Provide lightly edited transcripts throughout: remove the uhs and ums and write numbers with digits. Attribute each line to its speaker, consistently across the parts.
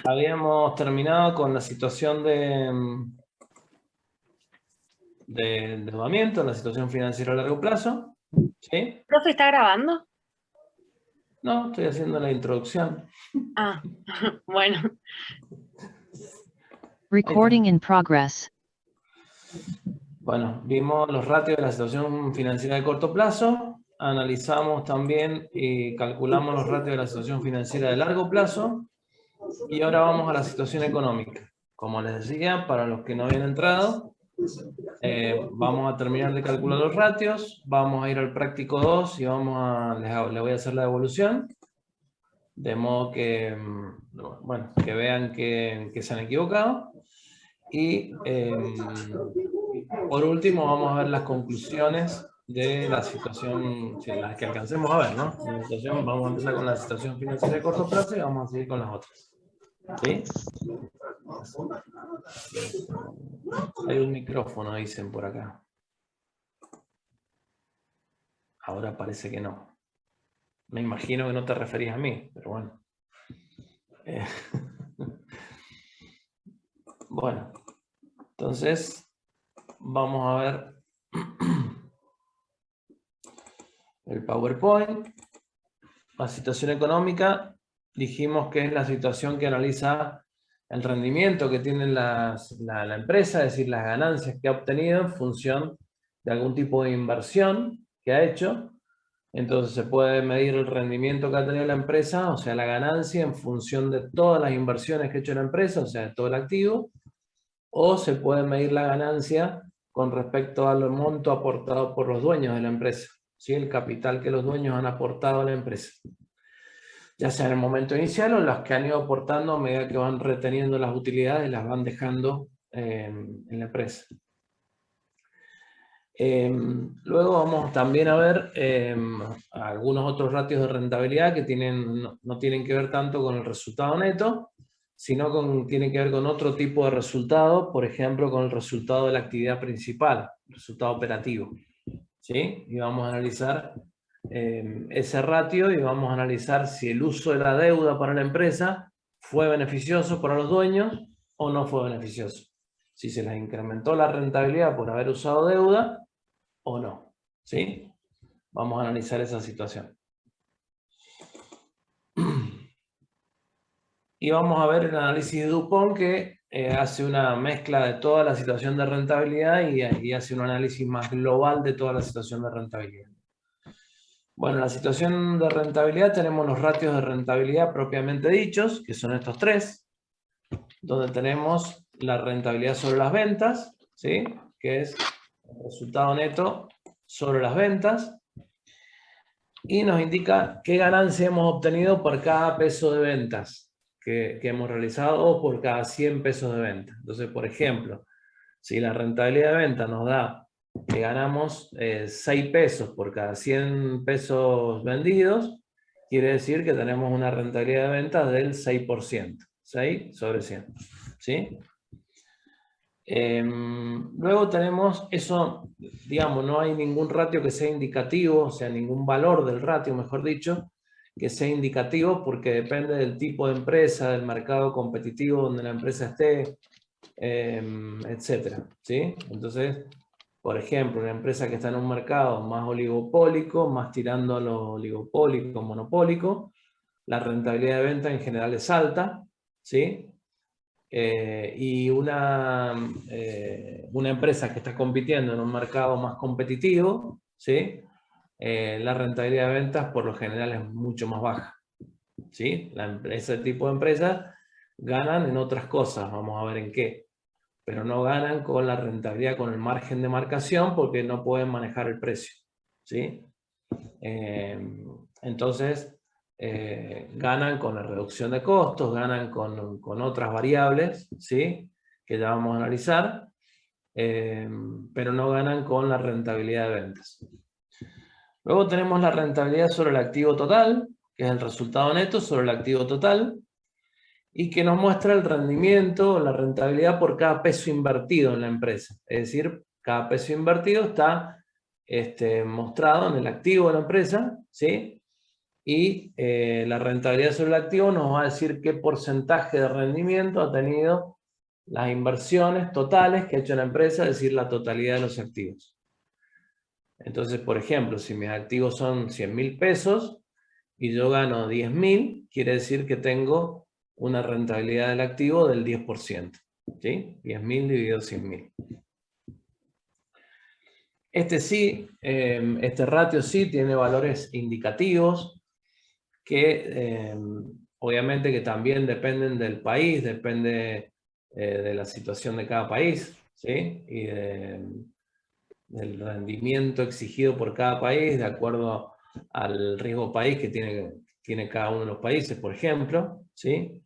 Speaker 1: Habíamos terminado con la situación de endeudamiento, la situación financiera a largo plazo. ¿Sí?
Speaker 2: ¿Profe está grabando?
Speaker 1: No, estoy haciendo la introducción.
Speaker 2: Ah, bueno.
Speaker 3: Recording in progress.
Speaker 1: Bueno, vimos los ratios de la situación financiera de corto plazo, analizamos también y calculamos los ratios de la situación financiera de largo plazo, y ahora vamos a la situación económica. Como les decía, para los que no habían entrado, vamos a terminar de calcular los ratios, vamos a ir al práctico 2 y les voy a hacer la devolución, de modo que, bueno, que vean que se han equivocado. Y por último vamos a ver las conclusiones de la situación, las que alcancemos a ver, ¿no? La situación, vamos a empezar con la situación financiera de corto plazo y vamos a seguir con las otras. ¿Sí? Hay un micrófono, dicen por acá. Ahora parece que no. Me imagino que no te referías a mí, pero bueno. Bueno, entonces vamos a ver el PowerPoint. La situación económica, dijimos que es la situación que analiza el rendimiento que tiene la empresa, es decir, las ganancias que ha obtenido en función de algún tipo de inversión que ha hecho. Entonces se puede medir el rendimiento que ha tenido la empresa, o sea, la ganancia en función de todas las inversiones que ha hecho la empresa, o sea, de todo el activo, o se puede medir la ganancia con respecto al monto aportado por los dueños de la empresa, ¿sí? El capital que los dueños han aportado a la empresa, ya sea en el momento inicial o las que han ido aportando a medida que van reteniendo las utilidades, las van dejando en la empresa. Luego vamos también a ver algunos otros ratios de rentabilidad que no tienen que ver tanto con el resultado neto, sino tienen que ver con otro tipo de resultado, por ejemplo, con el resultado de la actividad principal, resultado operativo. ¿Sí? Y vamos a analizar ese ratio y vamos a analizar si el uso de la deuda para la empresa fue beneficioso para los dueños o no fue beneficioso. Si se les incrementó la rentabilidad por haber usado deuda o no. ¿Sí? Vamos a analizar esa situación. Y vamos a ver el análisis de Dupont, que hace una mezcla de toda la situación de rentabilidad y hace un análisis más global de toda la situación de rentabilidad. Bueno, en la situación de rentabilidad tenemos los ratios de rentabilidad propiamente dichos, que son estos tres, donde tenemos la rentabilidad sobre las ventas, ¿sí? Que es el resultado neto sobre las ventas, y nos indica qué ganancia hemos obtenido por cada peso de ventas que hemos realizado o por cada 100 pesos de venta. Entonces, por ejemplo, si la rentabilidad de venta nos da que ganamos 6 pesos por cada 100 pesos vendidos, quiere decir que tenemos una rentabilidad de ventas del 6%. 6 sobre 100. ¿Sí? Luego tenemos eso, digamos, no hay ningún ratio que sea indicativo, o sea, ningún valor del ratio, mejor dicho, que sea indicativo, porque depende del tipo de empresa, del mercado competitivo donde la empresa esté, etcétera, ¿sí? Entonces, por ejemplo, una empresa que está en un mercado más oligopólico, más tirando a lo oligopólico, monopólico, la rentabilidad de venta en general es alta, ¿sí? Y una empresa que está compitiendo en un mercado más competitivo, ¿sí? La rentabilidad de ventas por lo general es mucho más baja, ¿sí? Ese tipo de empresas ganan en otras cosas, vamos a ver en qué, pero no ganan con la rentabilidad, con el margen de marcación, porque no pueden manejar el precio, ¿sí? Entonces, ganan con la reducción de costos, ganan con otras variables, ¿sí? Que ya vamos a analizar, pero no ganan con la rentabilidad de ventas. Luego tenemos la rentabilidad sobre el activo total, que es el resultado neto sobre el activo total, y que nos muestra el rendimiento, la rentabilidad por cada peso invertido en la empresa. Es decir, cada peso invertido está mostrado en el activo de la empresa, ¿sí? y la rentabilidad sobre el activo nos va a decir qué porcentaje de rendimiento ha tenido las inversiones totales que ha hecho la empresa, es decir, la totalidad de los activos. Entonces, por ejemplo, si mis activos son 100.000 pesos y yo gano 10.000, quiere decir que tengo una rentabilidad del activo del 10%. ¿Sí? 10.000 dividido 100.000. Este ratio sí tiene valores indicativos que obviamente que también dependen del país, depende de la situación de cada país, ¿sí? Y del rendimiento exigido por cada país de acuerdo al riesgo país que tiene cada uno de los países, por ejemplo, ¿sí?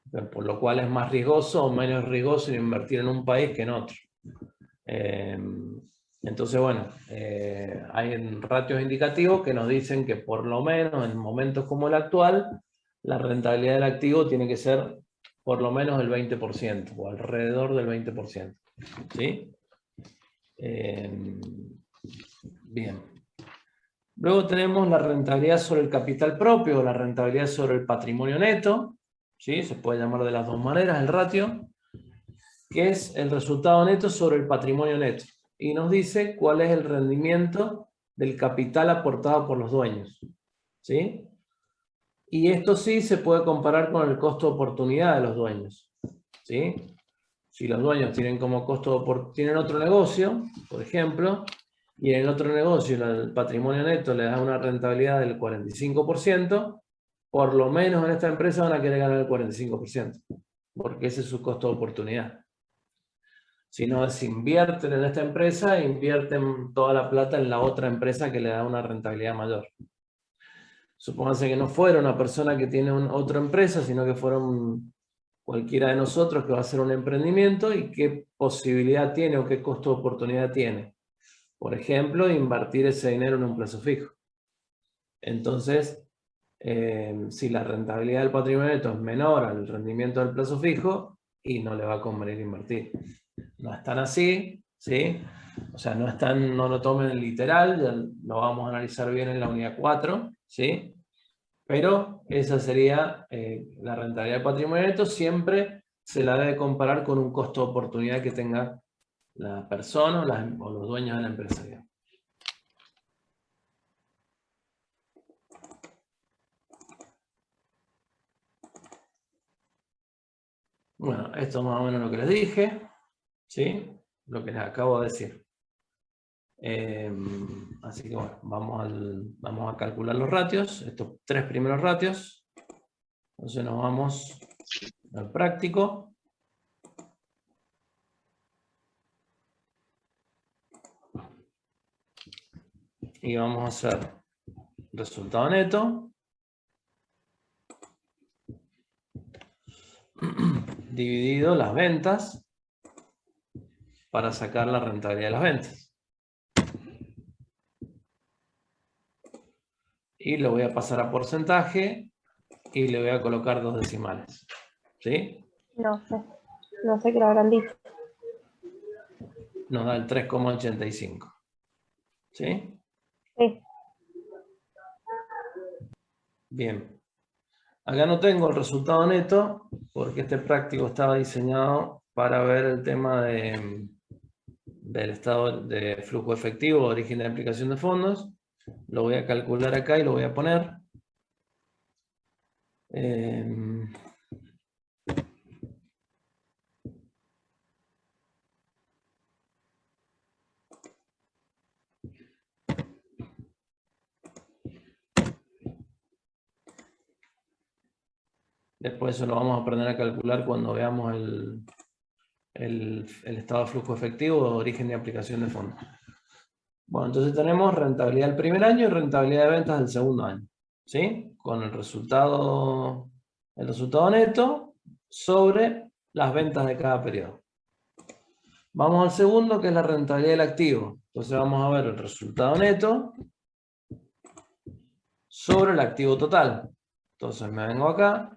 Speaker 1: Por lo cual es más riesgoso o menos riesgoso invertir en un país que en otro. Entonces, bueno, hay ratios indicativos que nos dicen que por lo menos en momentos como el actual, la rentabilidad del activo tiene que ser por lo menos el 20% o alrededor del 20%. ¿Sí? Bien. Luego tenemos la rentabilidad sobre el capital propio o la rentabilidad sobre el patrimonio neto. ¿Sí? Se puede llamar de las dos maneras el ratio, que es el resultado neto sobre el patrimonio neto. Y nos dice cuál es el rendimiento del capital aportado por los dueños. ¿Sí? Y esto sí se puede comparar con el costo de oportunidad de los dueños. ¿Sí? Si los dueños tienen como tienen otro negocio, por ejemplo, y en el otro negocio el patrimonio neto le da una rentabilidad del 45%, por lo menos en esta empresa van a querer ganar el 45%, porque ese es su costo de oportunidad. Si no desinvierten en esta empresa, invierten toda la plata en la otra empresa que le da una rentabilidad mayor. Supónganse que no fuera una persona que tiene otra empresa, sino que fuera cualquiera de nosotros que va a hacer un emprendimiento y qué posibilidad tiene o qué costo de oportunidad tiene. Por ejemplo, invertir ese dinero en un plazo fijo. Entonces, si la rentabilidad del patrimonio neto es menor al rendimiento del plazo fijo, y no le va a convenir invertir. No es tan así, ¿sí? O sea, no lo tomen literal, ya lo vamos a analizar bien en la unidad 4, ¿sí? Pero esa sería la rentabilidad del patrimonio neto, siempre se la debe comparar con un costo de oportunidad que tenga la persona o los dueños de la empresa. Bueno, esto es más o menos lo que les dije, ¿sí? Lo que les acabo de decir. Así que bueno, vamos a calcular los ratios, estos tres primeros ratios. Entonces nos vamos al práctico. Y vamos a hacer resultado neto dividido las ventas para sacar la rentabilidad de las ventas. Y lo voy a pasar a porcentaje y le voy a colocar 2 decimales. ¿Sí?
Speaker 2: No sé qué lo habrán dicho.
Speaker 1: Nos da el 3,85. ¿Sí?
Speaker 2: Sí.
Speaker 1: Bien. Acá no tengo el resultado neto porque este práctico estaba diseñado para ver el tema del estado de flujo efectivo, origen de aplicación de fondos. Lo voy a calcular acá y lo voy a poner. Después eso lo vamos a aprender a calcular cuando veamos el estado de flujo efectivo o origen de aplicación de fondos. Bueno, entonces tenemos rentabilidad del primer año y rentabilidad de ventas del segundo año. ¿Sí? Con el resultado neto sobre las ventas de cada periodo. Vamos al segundo, que es la rentabilidad del activo. Entonces vamos a ver el resultado neto sobre el activo total. Entonces me vengo acá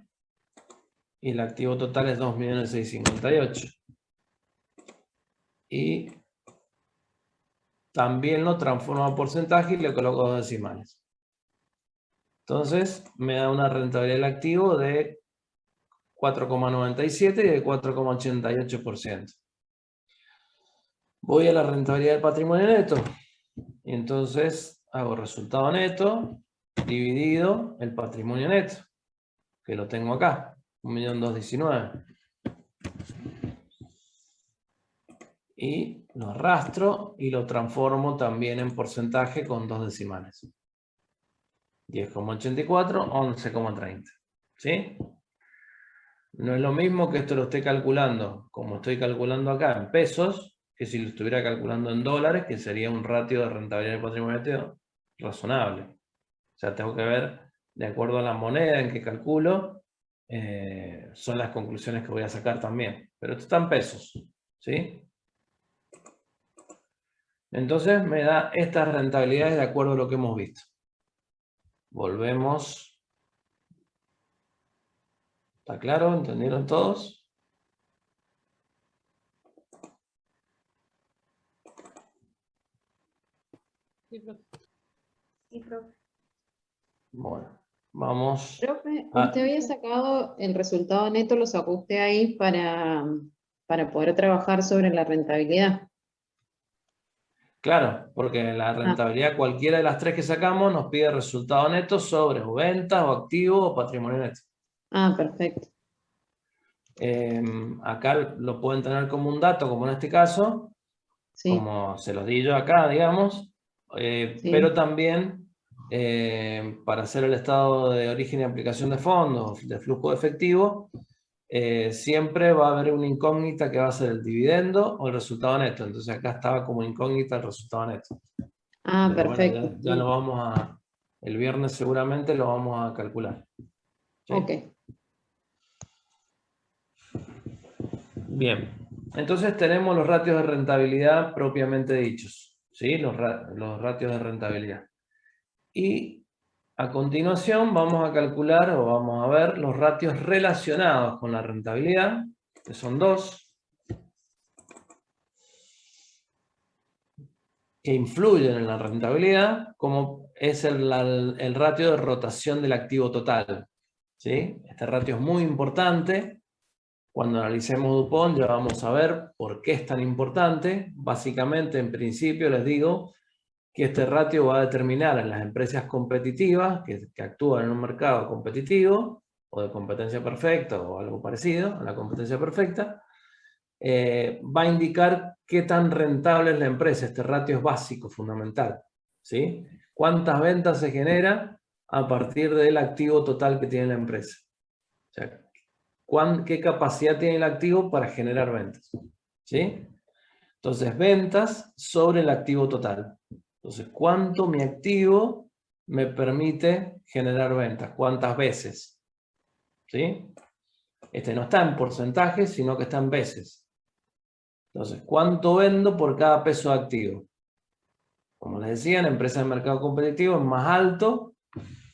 Speaker 1: y el activo total es 2.658.000. Y también lo transformo a porcentaje y le coloco 2 decimales. Entonces me da una rentabilidad del activo de 4,97 y de 4,88%. Voy a la rentabilidad del patrimonio neto. Y entonces hago resultado neto dividido el patrimonio neto, que lo tengo acá, 1.219.000. Y lo arrastro y lo transformo también en porcentaje con 2 decimales. 10,84, 11,30. ¿Sí? No es lo mismo que esto lo esté calculando, como estoy calculando acá, en pesos, que si lo estuviera calculando en dólares, que sería un ratio de rentabilidad del patrimonio neto razonable. O sea, tengo que ver, de acuerdo a la moneda en que calculo, son las conclusiones que voy a sacar también. Pero esto está en pesos. ¿Sí? Entonces me da estas rentabilidades de acuerdo a lo que hemos visto. Volvemos. ¿Está claro? ¿Entendieron todos?
Speaker 4: Sí, profe.
Speaker 2: Sí, profe.
Speaker 1: Bueno, vamos.
Speaker 4: Profe,
Speaker 1: a...
Speaker 4: usted había sacado el resultado neto, lo sacó usted ahí para poder trabajar sobre la rentabilidad.
Speaker 1: Claro, porque la rentabilidad, cualquiera de las tres que sacamos, nos pide resultado neto sobre o ventas, o activo, o patrimonio neto.
Speaker 4: Ah, perfecto.
Speaker 1: Acá lo pueden tener como un dato, como en este caso,
Speaker 4: Sí,
Speaker 1: como se los di yo acá, digamos,
Speaker 4: sí.
Speaker 1: pero también para hacer el estado de origen y aplicación de fondos, de flujo de efectivo, siempre va a haber una incógnita que va a ser el dividendo o el resultado neto. Entonces acá estaba como incógnita el resultado neto.
Speaker 4: Ah,
Speaker 1: Pero
Speaker 4: perfecto.
Speaker 1: bueno, ya lo vamos a, el viernes seguramente lo vamos a calcular. ¿Sí?
Speaker 4: Ok.
Speaker 1: Bien, entonces tenemos los ratios de rentabilidad propiamente dichos, ¿sí? Los ratios de rentabilidad. Y a continuación vamos a calcular o vamos a ver los ratios relacionados con la rentabilidad, que son dos, que influyen en la rentabilidad, como es el ratio de rotación del activo total. ¿Sí? Este ratio es muy importante. Cuando analicemos Dupont ya vamos a ver por qué es tan importante. Básicamente, en principio, les digo que este ratio va a determinar en las empresas competitivas que actúan en un mercado competitivo o de competencia perfecta o algo parecido a la competencia perfecta, va a indicar qué tan rentable es la empresa. Este ratio es básico, fundamental. ¿Sí? ¿Cuántas ventas se genera a partir del activo total que tiene la empresa? O sea, ¿qué capacidad tiene el activo para generar ventas? ¿Sí? Entonces, ventas sobre el activo total. Entonces, ¿cuánto mi activo me permite generar ventas? ¿Cuántas veces? ¿Sí? Este no está en porcentaje, sino que está en veces. Entonces, ¿cuánto vendo por cada peso de activo? Como les decía, en empresas de mercado competitivo es más alto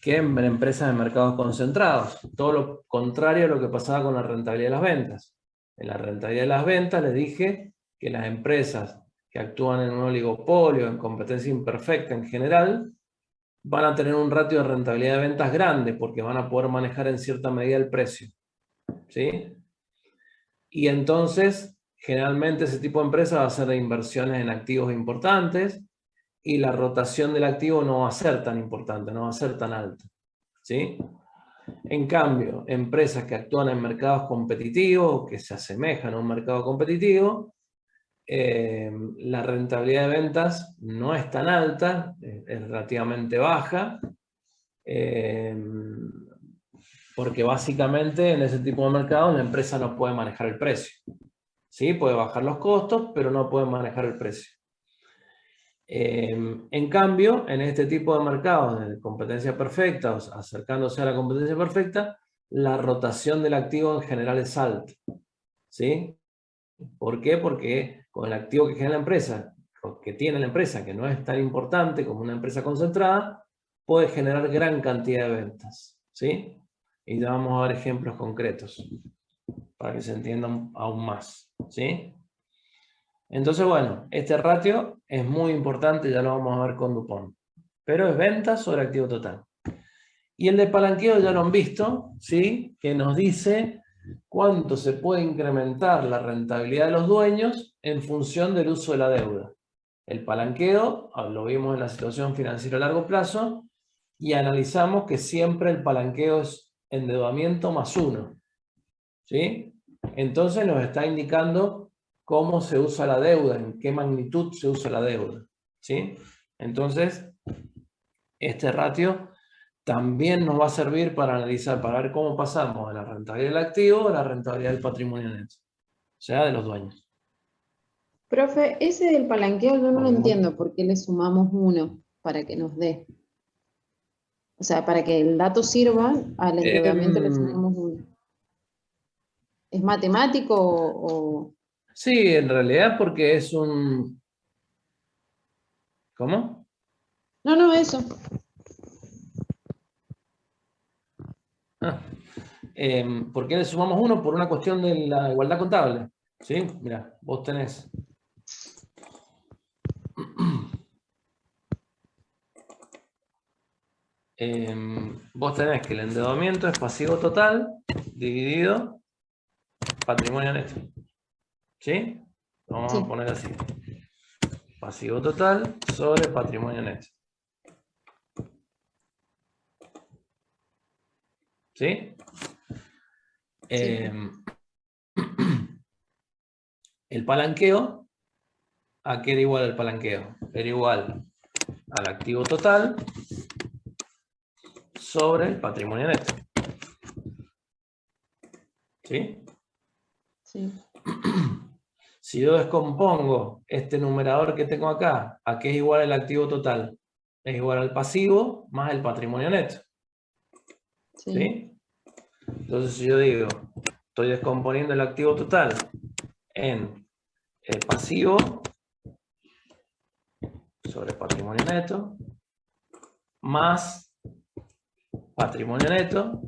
Speaker 1: que en empresas de mercados concentrados. Todo lo contrario a lo que pasaba con la rentabilidad de las ventas. En la rentabilidad de las ventas les dije que las empresas que actúan en un oligopolio, en competencia imperfecta en general, van a tener un ratio de rentabilidad de ventas grande porque van a poder manejar en cierta medida el precio. ¿Sí? Y entonces, generalmente ese tipo de empresa va a hacer inversiones en activos importantes y la rotación del activo no va a ser tan importante, no va a ser tan alta. ¿Sí? En cambio, empresas que actúan en mercados competitivos, que se asemejan a un mercado competitivo, la rentabilidad de ventas no es tan alta, es relativamente baja, porque básicamente en ese tipo de mercados la empresa no puede manejar el precio. ¿Sí? Puede bajar los costos, pero no puede manejar el precio. En cambio, en este tipo de mercados de competencia perfecta, o acercándose a la competencia perfecta, la rotación del activo en general es alta. ¿Sí? ¿Por qué? Porque con el activo que genera la empresa, que tiene la empresa, que no es tan importante como una empresa concentrada, puede generar gran cantidad de ventas. ¿Sí? Y ya vamos a ver ejemplos concretos para que se entiendan aún más. ¿Sí? Entonces, bueno, este ratio es muy importante, ya lo vamos a ver con Dupont. Pero es venta sobre activo total. Y el de palanqueo ya lo han visto, ¿sí? Que nos dice cuánto se puede incrementar la rentabilidad de los dueños en función del uso de la deuda. El palanqueo, lo vimos en la situación financiera a largo plazo, y analizamos que siempre el palanqueo es endeudamiento más 1. ¿Sí? Entonces nos está indicando cómo se usa la deuda, en qué magnitud se usa la deuda. ¿Sí? Entonces, este ratio también nos va a servir para analizar, para ver cómo pasamos de la rentabilidad del activo a la rentabilidad del patrimonio neto, o sea, de los dueños.
Speaker 4: Profe, ese del palanqueo yo no lo
Speaker 1: Bueno,
Speaker 4: entiendo, ¿por qué le sumamos 1 para que nos dé? O sea, para que el dato sirva, al endeudamiento le sumamos 1. ¿Es matemático o...?
Speaker 1: sí, en realidad porque es un... ¿Cómo?
Speaker 4: No, eso.
Speaker 1: Ah, ¿por qué le sumamos 1? Por una cuestión de la igualdad contable. ¿Sí? Mira, vos tenés... vos tenés que el endeudamiento es pasivo total dividido patrimonio neto. ¿Sí? Lo vamos
Speaker 4: Sí.
Speaker 1: a poner así. Pasivo total sobre patrimonio neto. ¿Sí? El palanqueo, ¿a qué era igual el palanqueo? Era igual al activo total sobre el patrimonio neto. ¿Sí?
Speaker 4: Sí.
Speaker 1: Si yo descompongo este numerador que tengo acá, ¿a qué es igual el activo total? Es igual al pasivo más el patrimonio neto. ¿Sí? Entonces, si yo digo, estoy descomponiendo el activo total en el pasivo sobre patrimonio neto más patrimonio neto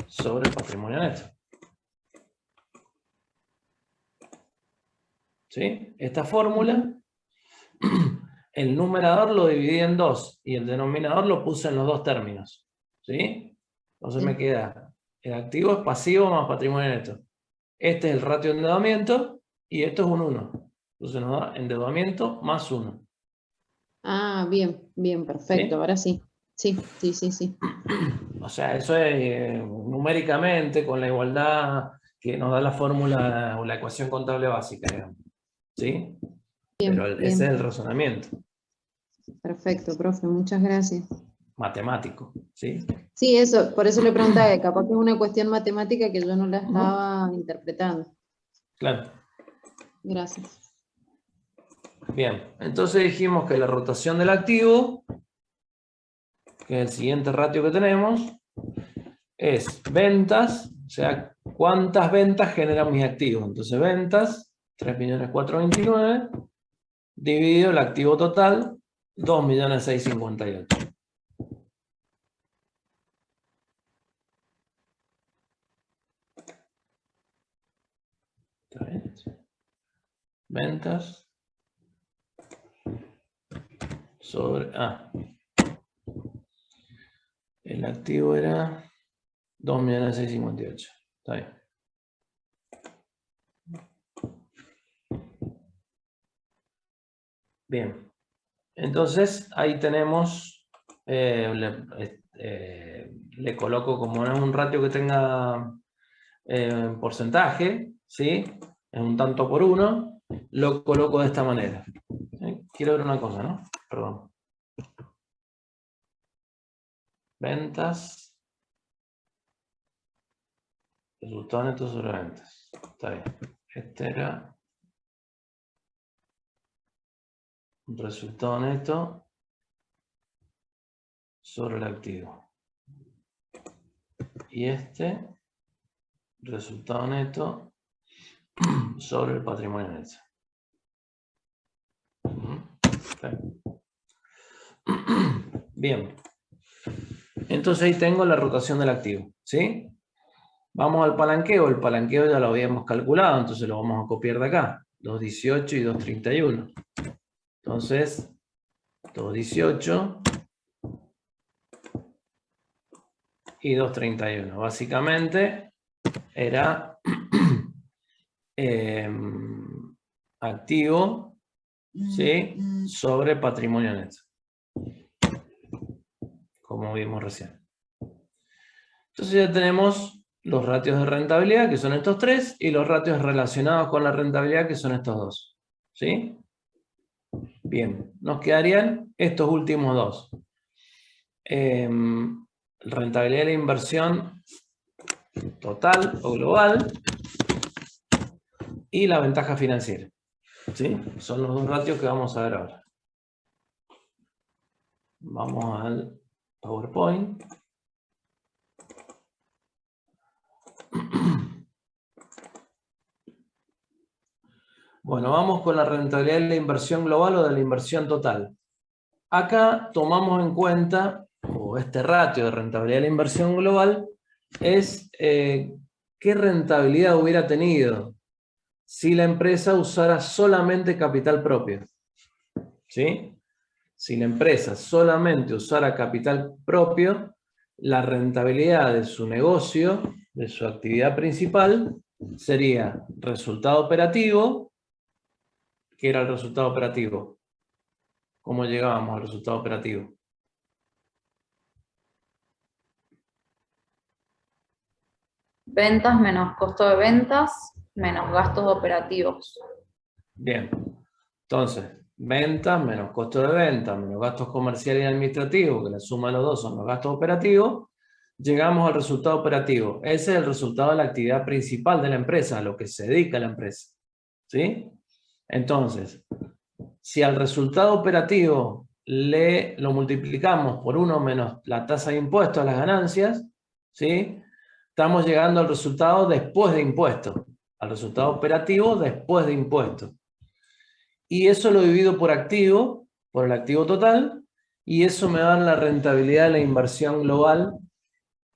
Speaker 1: sobre patrimonio neto. ¿Sí? Esta fórmula, el numerador lo dividí en 2 y el denominador lo puse en los dos términos. ¿Sí? Entonces me queda, el activo es pasivo más patrimonio neto. Este es el ratio de endeudamiento y esto es un 1. Entonces nos da endeudamiento más 1.
Speaker 4: Ah, bien, perfecto.
Speaker 1: ¿Sí?
Speaker 4: Ahora sí. Sí.
Speaker 1: O sea, eso es numéricamente con la igualdad que nos da la fórmula o la ecuación contable básica, digamos. ¿Sí? Pero ese es el razonamiento
Speaker 4: Perfecto, profe. Muchas gracias.
Speaker 1: matemático. ¿Sí?
Speaker 4: Sí, eso, por eso le preguntaba, que capaz que es una cuestión matemática que yo no la estaba interpretando.
Speaker 1: Claro.
Speaker 4: Gracias.
Speaker 1: Bien, entonces dijimos que la rotación del activo, que es el siguiente ratio que tenemos, es ventas, o sea, cuántas ventas generan mis activos. Entonces, ventas, 3.429.000, dividido el activo total, 2.658.000. Ventas sobre... el activo era 2.658.000. Está bien. Bien. Entonces, ahí tenemos... le coloco, como no es un ratio que tenga porcentaje, ¿sí? Es un tanto por 1, lo coloco de esta manera. Quiero ver una cosa, ¿no? Perdón. Ventas. Resultado neto sobre ventas. Está bien. Este era un resultado neto sobre el activo. Y este, resultado neto sobre el patrimonio neto. Bien. Entonces ahí tengo la rotación del activo. ¿Sí? Vamos al palanqueo. El palanqueo ya lo habíamos calculado, entonces lo vamos a copiar de acá. 2.18 y 2.31. Entonces, 2.18 y 2.31. Básicamente era activo, ¿sí?, sobre patrimonio neto, como vimos recién. Entonces ya tenemos los ratios de rentabilidad, que son estos tres, y los ratios relacionados con la rentabilidad, que son estos dos. ¿Sí? Bien, nos quedarían estos últimos dos. Rentabilidad de la inversión total o global y la ventaja financiera. ¿Sí? Son los dos ratios que vamos a ver ahora. Vamos al PowerPoint. Bueno, vamos con la rentabilidad de la inversión global o de la inversión total. Acá tomamos en cuenta, o este ratio de rentabilidad de la inversión global, es qué rentabilidad hubiera tenido si la empresa usara solamente capital propio. ¿Sí? Si la empresa solamente usara capital propio, la rentabilidad de su negocio, de su actividad principal, sería resultado operativo. ¿Qué era el resultado operativo? ¿Cómo llegábamos al resultado operativo?
Speaker 2: Ventas menos costo de ventas menos gastos operativos.
Speaker 1: Bien. Entonces, ventas menos costo de venta menos gastos comerciales y administrativos, que la suma de los dos son los gastos operativos, llegamos al resultado operativo. Ese es el resultado de la actividad principal de la empresa, a lo que se dedica la empresa. ¿Sí? Entonces, si al resultado operativo lo multiplicamos por 1 menos la tasa de impuesto a las ganancias, ¿sí?, estamos llegando al resultado después de impuestos, al resultado operativo después de impuestos. Y eso lo divido por activo, por el activo total, y eso me da la rentabilidad de la inversión global,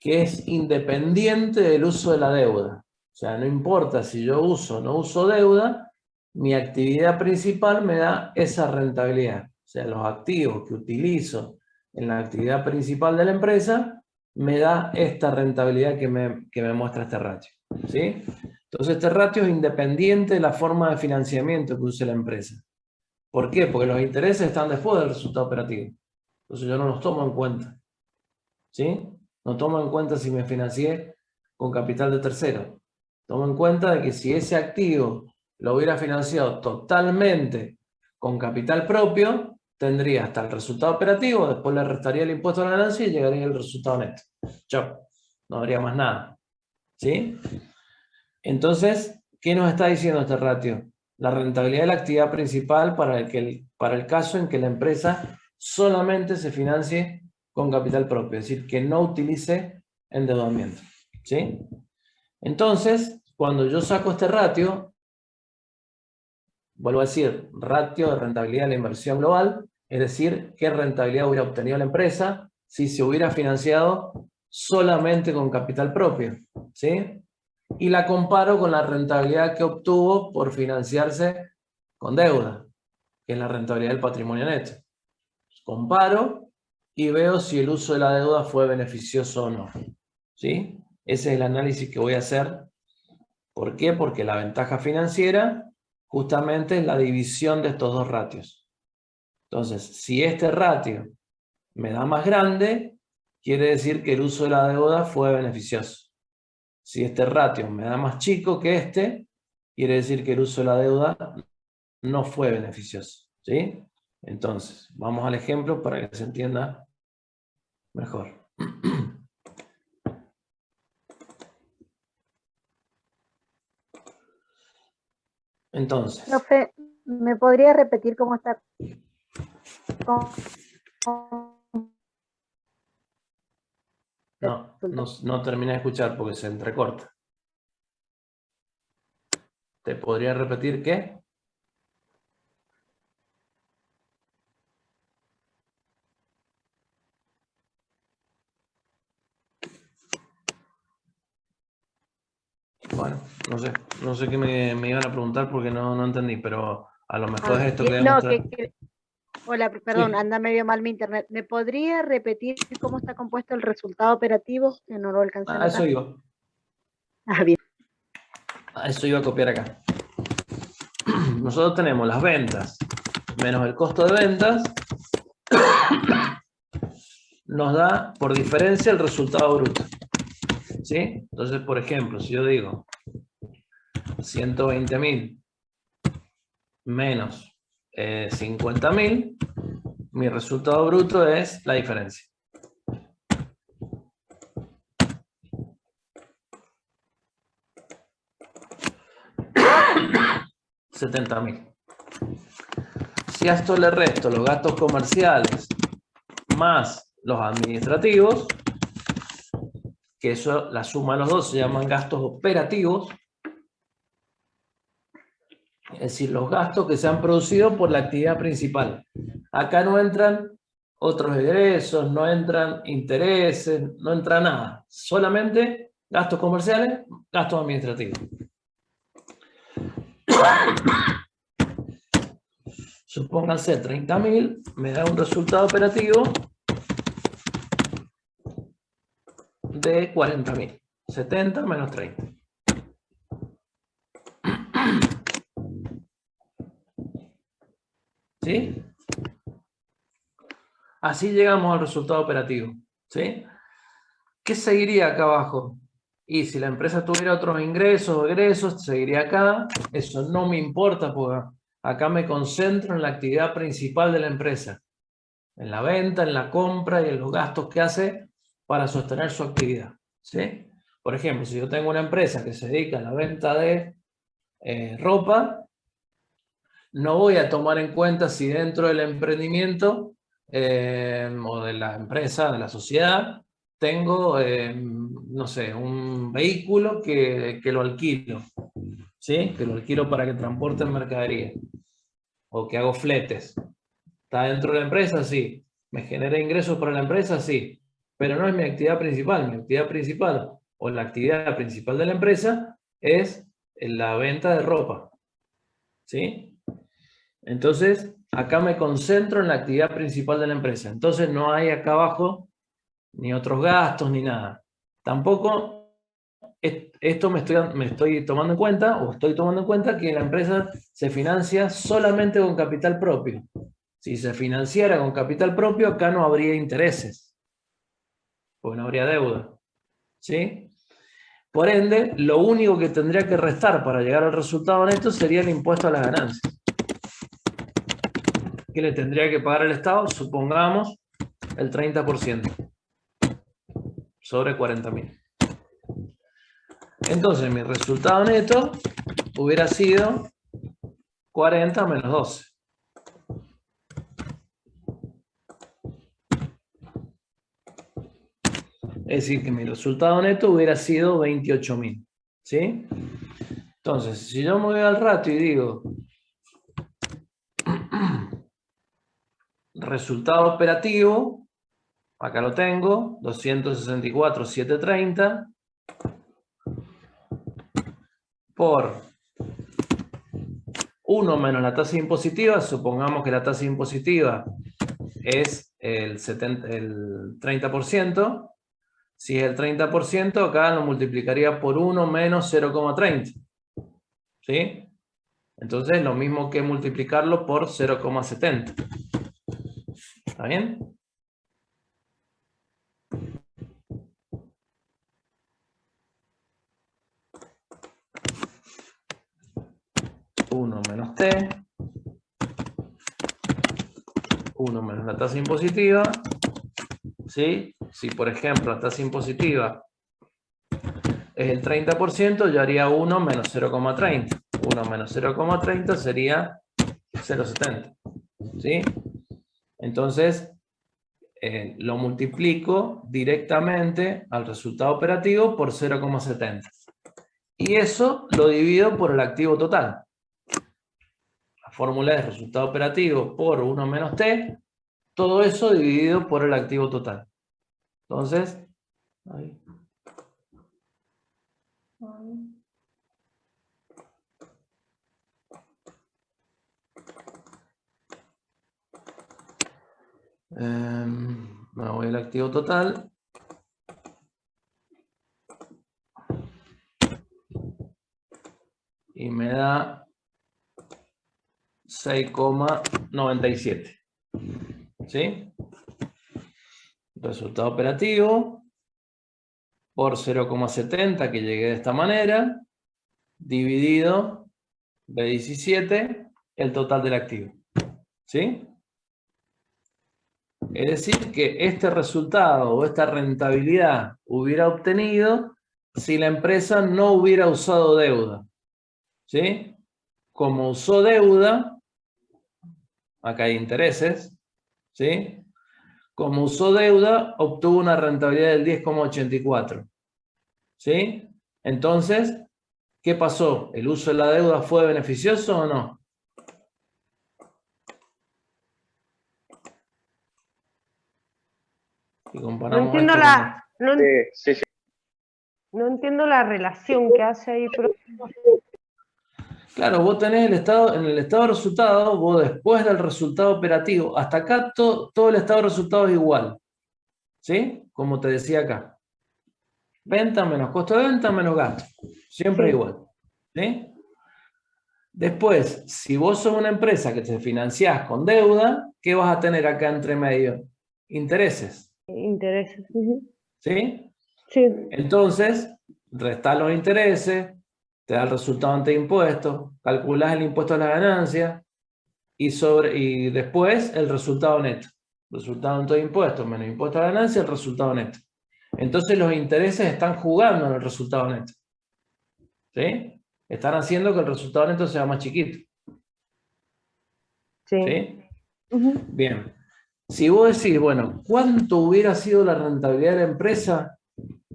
Speaker 1: que es independiente del uso de la deuda. O sea, no importa si yo uso o no uso deuda, mi actividad principal me da esa rentabilidad. O sea, los activos que utilizo en la actividad principal de la empresa me da esta rentabilidad que me muestra este ratio. ¿Sí? Entonces este ratio es independiente de la forma de financiamiento que use la empresa. ¿Por qué? Porque los intereses están después del resultado operativo. Entonces yo no los tomo en cuenta. ¿Sí? No tomo en cuenta si me financié con capital de tercero. Tomo en cuenta de que si ese activo lo hubiera financiado totalmente con capital propio, tendría hasta el resultado operativo, después le restaría el impuesto a la ganancia y llegaría al resultado neto. Chao. No habría más nada. ¿Sí? Entonces, ¿qué nos está diciendo este ratio? La rentabilidad de la actividad principal para el caso en que la empresa solamente se financie con capital propio, es decir, que no utilice endeudamiento. ¿Sí? Entonces, cuando yo saco este ratio, vuelvo a decir, ratio de rentabilidad de la inversión global, es decir, qué rentabilidad hubiera obtenido la empresa si se hubiera financiado solamente con capital propio. ¿Sí? Y la comparo con la rentabilidad que obtuvo por financiarse con deuda, que es la rentabilidad del patrimonio neto. Comparo y veo si el uso de la deuda fue beneficioso o no. ¿Sí? Ese es el análisis que voy a hacer. ¿Por qué? Porque la ventaja financiera justamente es la división de estos dos ratios. Entonces, si este ratio me da más grande, quiere decir que el uso de la deuda fue beneficioso. Si este ratio me da más chico que este, quiere decir que el uso de la deuda no fue beneficioso. ¿Sí? Entonces, vamos al ejemplo para que se entienda mejor. Entonces,
Speaker 5: Profe, ¿me podría repetir cómo está?
Speaker 1: no terminé de escuchar porque se entrecorta. ¿Te podría repetir qué? Bueno, no sé qué me iban a preguntar porque no entendí, pero a lo mejor es esto que debemos
Speaker 5: No,
Speaker 1: traer.
Speaker 5: Hola, perdón,
Speaker 1: Sí.
Speaker 5: anda medio mal mi internet. ¿Me podría repetir cómo está compuesto el resultado operativo? Que no lo alcancé a
Speaker 1: A eso
Speaker 5: notar.
Speaker 1: iba.
Speaker 5: Ah, bien.
Speaker 1: A eso iba a copiar acá. Nosotros tenemos las ventas menos el costo de ventas, nos da por diferencia el resultado bruto. ¿Sí? Entonces, por ejemplo, si yo digo 120.000 menos 50.000, mi resultado bruto es la diferencia. $70.000. Si a esto le resto los gastos comerciales más los administrativos, que eso, la suma de los dos se llaman gastos operativos, es decir, los gastos que se han producido por la actividad principal. Acá no entran otros egresos, no entran intereses, no entra nada. Solamente gastos comerciales, gastos administrativos. Supónganse 30.000, me da un resultado operativo de 40.000. 70 menos 30. ¿Sí? Así llegamos al resultado operativo. ¿Sí? ¿Qué seguiría acá abajo? Y si la empresa tuviera otros ingresos o egresos, seguiría acá. Eso no me importa, porque acá me concentro en la actividad principal de la empresa. En la venta, en la compra y en los gastos que hace para sostener su actividad. ¿Sí? Por ejemplo, si yo tengo una empresa que se dedica a la venta de ropa, no voy a tomar en cuenta si dentro del emprendimiento o de la empresa, de la sociedad, tengo, no sé, un vehículo que lo alquilo, ¿sí? Que lo alquilo para que transporte mercadería o que hago fletes. ¿Está dentro de la empresa? Sí. ¿Me genera ingresos para la empresa? Sí. Pero no es mi actividad principal. Mi actividad principal o la actividad principal de la empresa es la venta de ropa, ¿sí? Entonces, acá me concentro en la actividad principal de la empresa. Entonces, no hay acá abajo ni otros gastos ni nada. Tampoco esto me estoy tomando en cuenta, o estoy tomando en cuenta que la empresa se financia solamente con capital propio. Si se financiara con capital propio, acá no habría intereses, porque no habría deuda. ¿Sí? Por ende, lo único que tendría que restar para llegar al resultado neto sería el impuesto a las ganancias. ¿Qué le tendría que pagar el Estado? Supongamos el 30% sobre 40.000. Entonces, mi resultado neto hubiera sido 40 menos 12. Es decir, que mi resultado neto hubiera sido 28.000. ¿Sí? Entonces, si yo me voy al ratio y digo resultado operativo, acá lo tengo, 264.730 por 1 menos la tasa impositiva. Supongamos que la tasa impositiva es el 30%. Si es el 30%, acá lo multiplicaría por 1 menos 0,30. ¿Sí? Entonces, lo mismo que multiplicarlo por 0,70. ¿Está bien? Uno menos t, 1 menos la tasa impositiva. ¿Sí? Si, por ejemplo, la tasa impositiva es el 30%, yo haría 1 menos 0,30. 1 menos 0,30 sería 0,70. ¿Sí? Entonces, lo multiplico directamente al resultado operativo por 0,70. Y eso lo divido por el activo total. La fórmula es resultado operativo por 1 menos t, todo eso dividido por el activo total. Entonces, ahí. Me voy al activo total. Y me da 6,97. ¿Sí? Resultado operativo por 0,70, que llegué de esta manera, dividido B17, el total del activo. ¿Sí? Es decir, que este resultado o esta rentabilidad hubiera obtenido si la empresa no hubiera usado deuda. ¿Sí? Como usó deuda, acá hay intereses, ¿sí? Como usó deuda, obtuvo una rentabilidad del 10,84. ¿Sí? Entonces, ¿qué pasó? ¿El uso de la deuda fue beneficioso o no? Y
Speaker 6: No
Speaker 1: comparamos
Speaker 6: entiendo
Speaker 1: esto
Speaker 6: la, no,
Speaker 7: Sí, sí.
Speaker 6: no entiendo la relación que hace ahí, pero
Speaker 1: Claro, vos tenés el estado, en el estado de resultado, vos después del resultado operativo, hasta acá todo el estado de resultado es igual. ¿Sí? Como te decía acá. Venta menos costo de venta menos gasto. Siempre
Speaker 6: sí.
Speaker 1: igual. ¿Sí? Después, si vos sos una empresa que te financiás con deuda, ¿qué vas a tener acá entre medio? Intereses.
Speaker 6: Intereses. Ujú.
Speaker 1: ¿Sí?
Speaker 6: Sí,
Speaker 1: Entonces, restás los intereses, te da el resultado ante impuestos, calculás el impuesto a la ganancia y después el resultado neto. Resultado ante impuestos menos impuesto a la ganancia, el resultado neto. Entonces los intereses están jugando en el resultado neto. ¿Sí? Están haciendo que el resultado neto sea más chiquito.
Speaker 6: sí.
Speaker 1: ¿Sí?
Speaker 6: Ujú.
Speaker 1: Bien. Si vos decís, bueno, ¿cuánto hubiera sido la rentabilidad de la empresa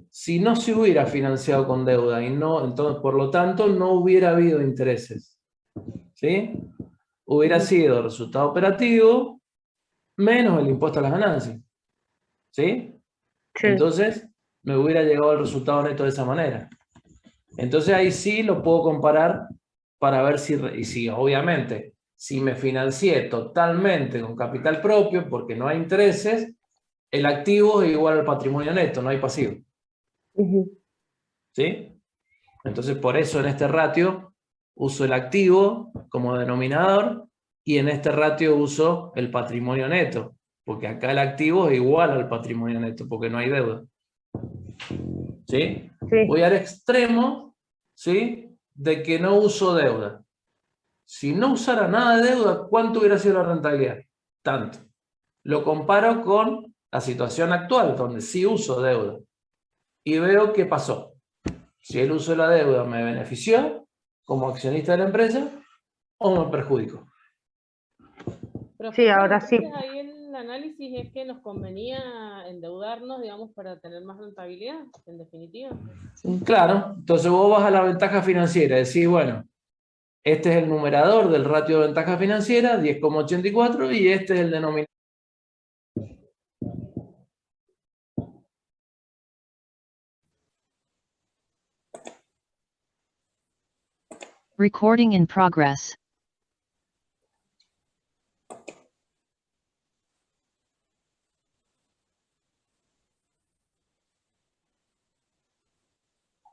Speaker 1: si no se hubiera financiado con deuda y no, entonces, por lo tanto, no hubiera habido intereses? ¿Sí? Hubiera sido resultado operativo menos el impuesto a las ganancias. ¿Sí?
Speaker 6: Sí.
Speaker 1: Entonces, me hubiera llegado al resultado neto de esa manera. Entonces ahí sí lo puedo comparar para ver si obviamente, si me financié totalmente con capital propio porque no hay intereses, el activo es igual al patrimonio neto, no hay pasivo.
Speaker 6: Ujú.
Speaker 1: ¿Sí? Entonces por eso en este ratio uso el activo como denominador y en este ratio uso el patrimonio neto, porque acá el activo es igual al patrimonio neto porque no hay deuda. ¿Sí?
Speaker 6: Sí.
Speaker 1: Voy al extremo, ¿sí?, de que no uso deuda. Si no usara nada de deuda, ¿cuánto hubiera sido la rentabilidad? Tanto. Lo comparo con la situación actual, donde sí uso deuda. Y veo qué pasó. Si el uso de la deuda me benefició como accionista de la empresa o me perjudicó.
Speaker 6: Sí,
Speaker 8: Profesor,
Speaker 6: ahora sí.
Speaker 8: entonces ahí el análisis es que nos convenía endeudarnos, digamos, para tener más rentabilidad, en definitiva.
Speaker 4: Sí.
Speaker 1: Claro, entonces vos vas a la ventaja financiera y decís, bueno, este es el numerador del ratio de ventaja financiera, 10,84, y este es el denominador.
Speaker 3: Recording in progress.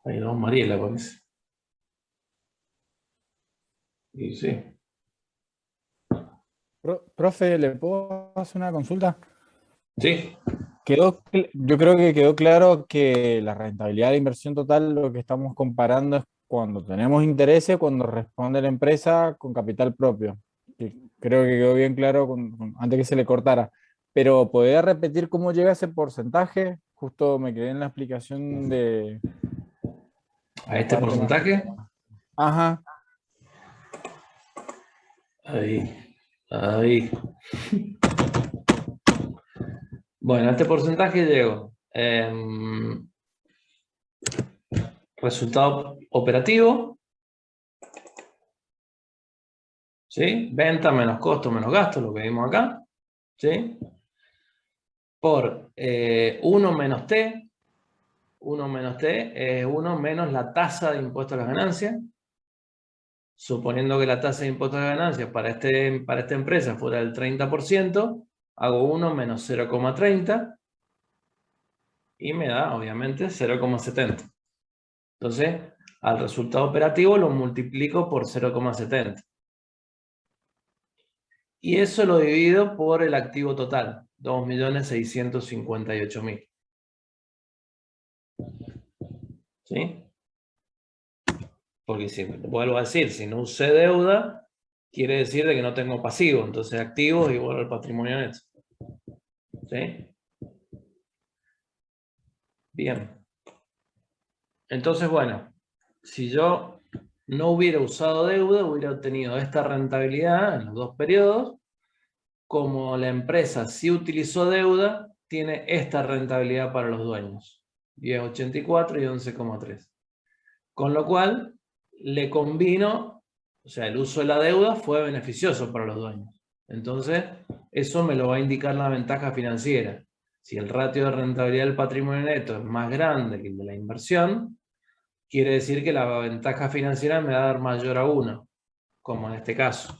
Speaker 1: Ahí no, Mariela parece. Y sí.
Speaker 9: Profe, ¿le puedo hacer una consulta?
Speaker 1: Sí,
Speaker 9: Yo creo que quedó claro que la rentabilidad de la inversión total, lo que estamos comparando es cuando tenemos intereses, cuando responde la empresa con capital propio. Creo que quedó bien claro antes que se le cortara. Pero ¿podría repetir cómo llega ese porcentaje? Justo me quedé en la explicación de
Speaker 1: a
Speaker 9: la
Speaker 1: este
Speaker 9: parte más.
Speaker 1: porcentaje.
Speaker 9: Ajá,
Speaker 1: Ahí. Bueno, a este porcentaje llego. Resultado operativo. ¿Sí? Venta menos costo menos gasto, lo que vimos acá. ¿Sí? Por 1 menos T. 1 menos T es 1 menos la tasa de impuesto a las ganancias. Suponiendo que la tasa de impuesto a las ganancias para esta empresa fuera del 30%, hago 1 menos 0,30 y me da, obviamente, 0,70. Entonces, al resultado operativo lo multiplico por 0,70. Y eso lo divido por el activo total, 2.658.000. ¿Sí? Porque si vuelvo a decir, si no usé deuda, quiere decir de que no tengo pasivo. Entonces activo es igual al patrimonio neto. ¿Sí? Bien. Entonces, bueno, si yo no hubiera usado deuda, hubiera obtenido esta rentabilidad en los dos periodos. Como la empresa sí utilizó deuda, tiene esta rentabilidad para los dueños. 10,84 y 11,3. Con lo cual, le combino, o sea, el uso de la deuda fue beneficioso para los dueños. Entonces, eso me lo va a indicar la ventaja financiera. Si el ratio de rentabilidad del patrimonio neto es más grande que el de la inversión, quiere decir que la ventaja financiera me va a dar mayor a 1, como en este caso.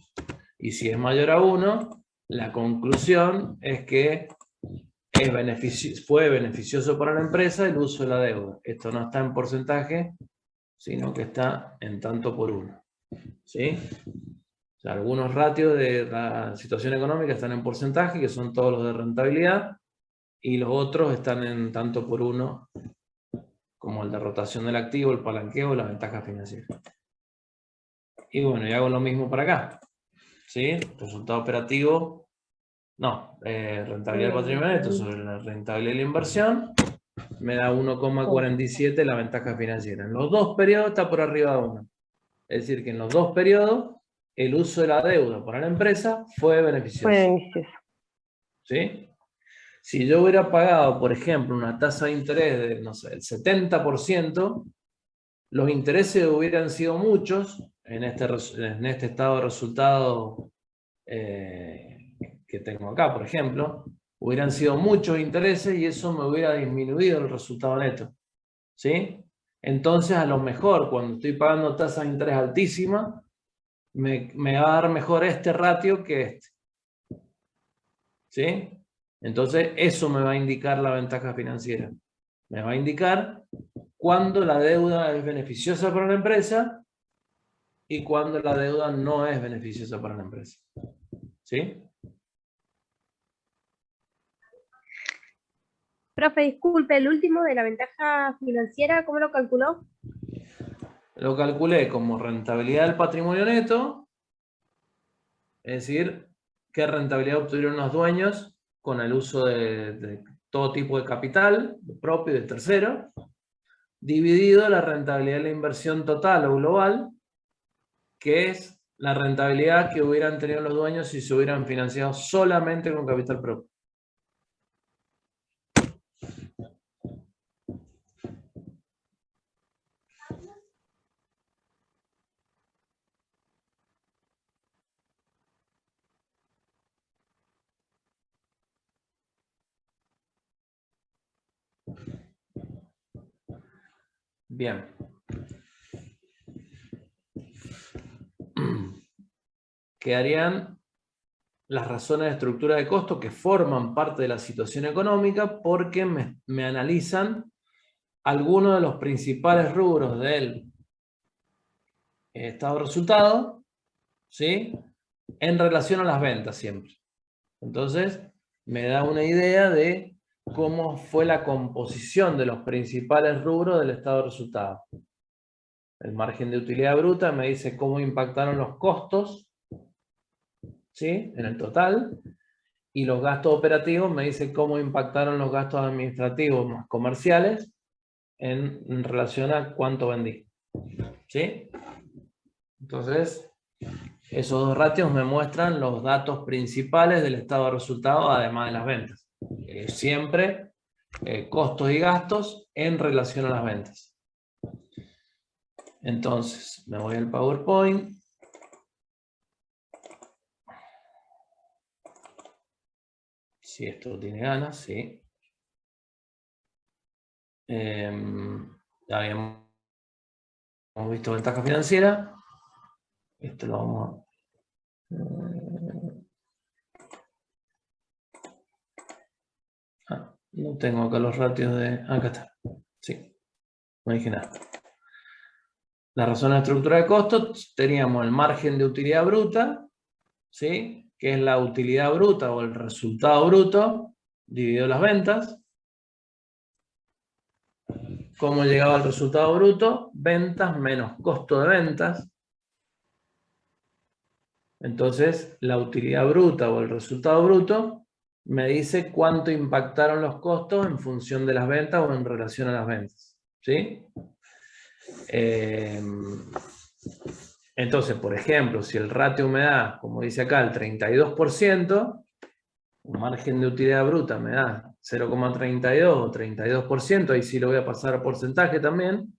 Speaker 1: Y si es mayor a 1, la conclusión es que fue beneficioso para la empresa el uso de la deuda. Esto no está en porcentaje, sino que está en tanto por 1. ¿Sí? O sea, algunos ratios de la situación económica están en porcentaje, que son todos los de rentabilidad, y los otros están en tanto por 1, como el de rotación del activo, el palanqueo, la ventaja financiera. Y bueno, y hago lo mismo para acá. ¿Sí? Resultado operativo, no, rentabilidad del patrimonio neto sobre la rentabilidad de la inversión, me da 1,47 la ventaja financiera. En los dos periodos está por arriba de 1. Es decir, que en los dos periodos el uso de la deuda para la empresa fue beneficioso.
Speaker 6: Fue beneficioso.
Speaker 1: ¿Sí? Si yo hubiera pagado, por ejemplo, una tasa de interés de, no sé, el 70%, los intereses hubieran sido muchos en este estado de resultado que tengo acá, por ejemplo. Hubieran sido muchos intereses y eso me hubiera disminuido el resultado neto. ¿Sí? Entonces, a lo mejor, cuando estoy pagando tasas de interés altísimas, me va a dar mejor este ratio que este. ¿Sí? Entonces, eso me va a indicar la ventaja financiera. Me va a indicar cuándo la deuda es beneficiosa para la empresa y cuándo la deuda no es beneficiosa para la empresa. ¿Sí?
Speaker 7: Profe, disculpe, el último de la ventaja financiera, ¿cómo lo calculó?
Speaker 1: Lo calculé como rentabilidad del patrimonio neto, es decir, qué rentabilidad obtuvieron los dueños con el uso de todo tipo de capital, de propio y de tercero, dividido la rentabilidad de la inversión total o global, que es la rentabilidad que hubieran tenido los dueños si se hubieran financiado solamente con capital propio. Bien. Quedarían las razones de estructura de costo que forman parte de la situación económica porque me analizan algunos de los principales rubros del estado de resultado, ¿sí? En relación a las ventas siempre. Entonces, me da una idea de cómo fue la composición de los principales rubros del estado de resultado. El margen de utilidad bruta me dice cómo impactaron los costos, ¿sí? En el total. Y los gastos operativos me dice cómo impactaron los gastos administrativos más comerciales en relación a cuánto vendí. ¿Sí? Entonces, esos dos ratios me muestran los datos principales del estado de resultado, además de las ventas. Siempre costos y gastos en relación a las ventas. Entonces, me voy al PowerPoint. Si esto tiene ganas, sí. Ya habíamos visto ventaja financiera. Esto lo vamos a... No tengo acá los ratios de... Acá está. Sí, no dije nada. La razón de la estructura de costos, teníamos el margen de utilidad bruta, ¿sí? Que es la utilidad bruta o el resultado bruto dividido las ventas. ¿Cómo llegaba al resultado bruto? Ventas menos costo de ventas. Entonces, la utilidad bruta o el resultado bruto me dice cuánto impactaron los costos en función de las ventas o en relación a las ventas. ¿Sí? Entonces, por ejemplo, si el ratio me da, como dice acá, el 32%, un margen de utilidad bruta me da 0,32 o 32%, ahí sí lo voy a pasar a porcentaje también,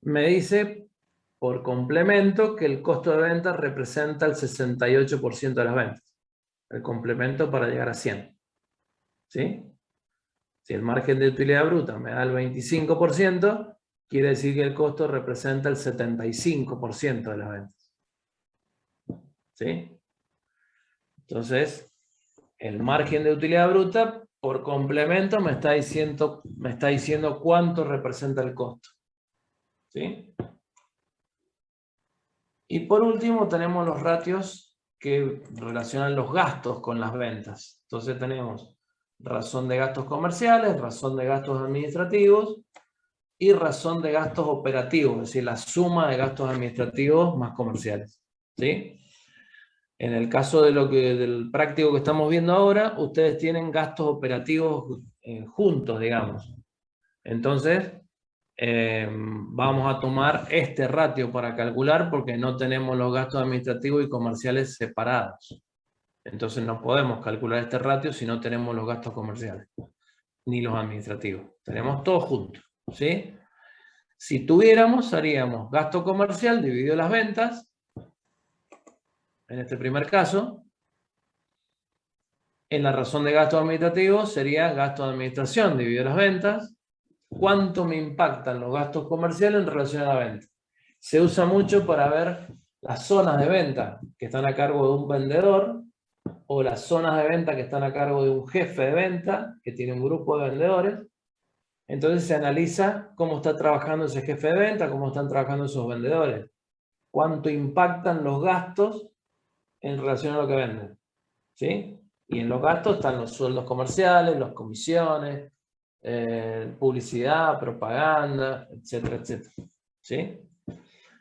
Speaker 1: me dice por complemento que el costo de venta representa el 68% de las ventas. El complemento para llegar a 100. ¿Sí? Si el margen de utilidad bruta me da el 25%, quiere decir que el costo representa el 75% de las ventas. ¿Sí? Entonces, el margen de utilidad bruta, por complemento, me está diciendo cuánto representa el costo. ¿Sí? Y por último, tenemos los ratios que relacionan los gastos con las ventas. Entonces tenemos razón de gastos comerciales, razón de gastos administrativos y razón de gastos operativos, es decir, la suma de gastos administrativos más comerciales. ¿Sí? En el caso de del práctico que estamos viendo ahora, ustedes tienen gastos operativos juntos, digamos. Entonces, vamos a tomar este ratio para calcular porque no tenemos los gastos administrativos y comerciales separados. Entonces no podemos calcular este ratio si no tenemos los gastos comerciales ni los administrativos. Tenemos todos juntos, ¿sí? Si tuviéramos, haríamos gasto comercial dividido las ventas, en este primer caso. En la razón de gasto administrativo sería gasto de administración dividido las ventas. ¿Cuánto me impactan los gastos comerciales en relación a la venta? Se usa mucho para ver las zonas de venta que están a cargo de un vendedor o las zonas de venta que están a cargo de un jefe de venta que tiene un grupo de vendedores. Entonces se analiza cómo está trabajando ese jefe de venta, cómo están trabajando esos vendedores. Cuánto impactan los gastos en relación a lo que venden. ¿Sí? Y en los gastos están los sueldos comerciales, las comisiones, publicidad, propaganda, etcétera, etcétera. ¿Sí?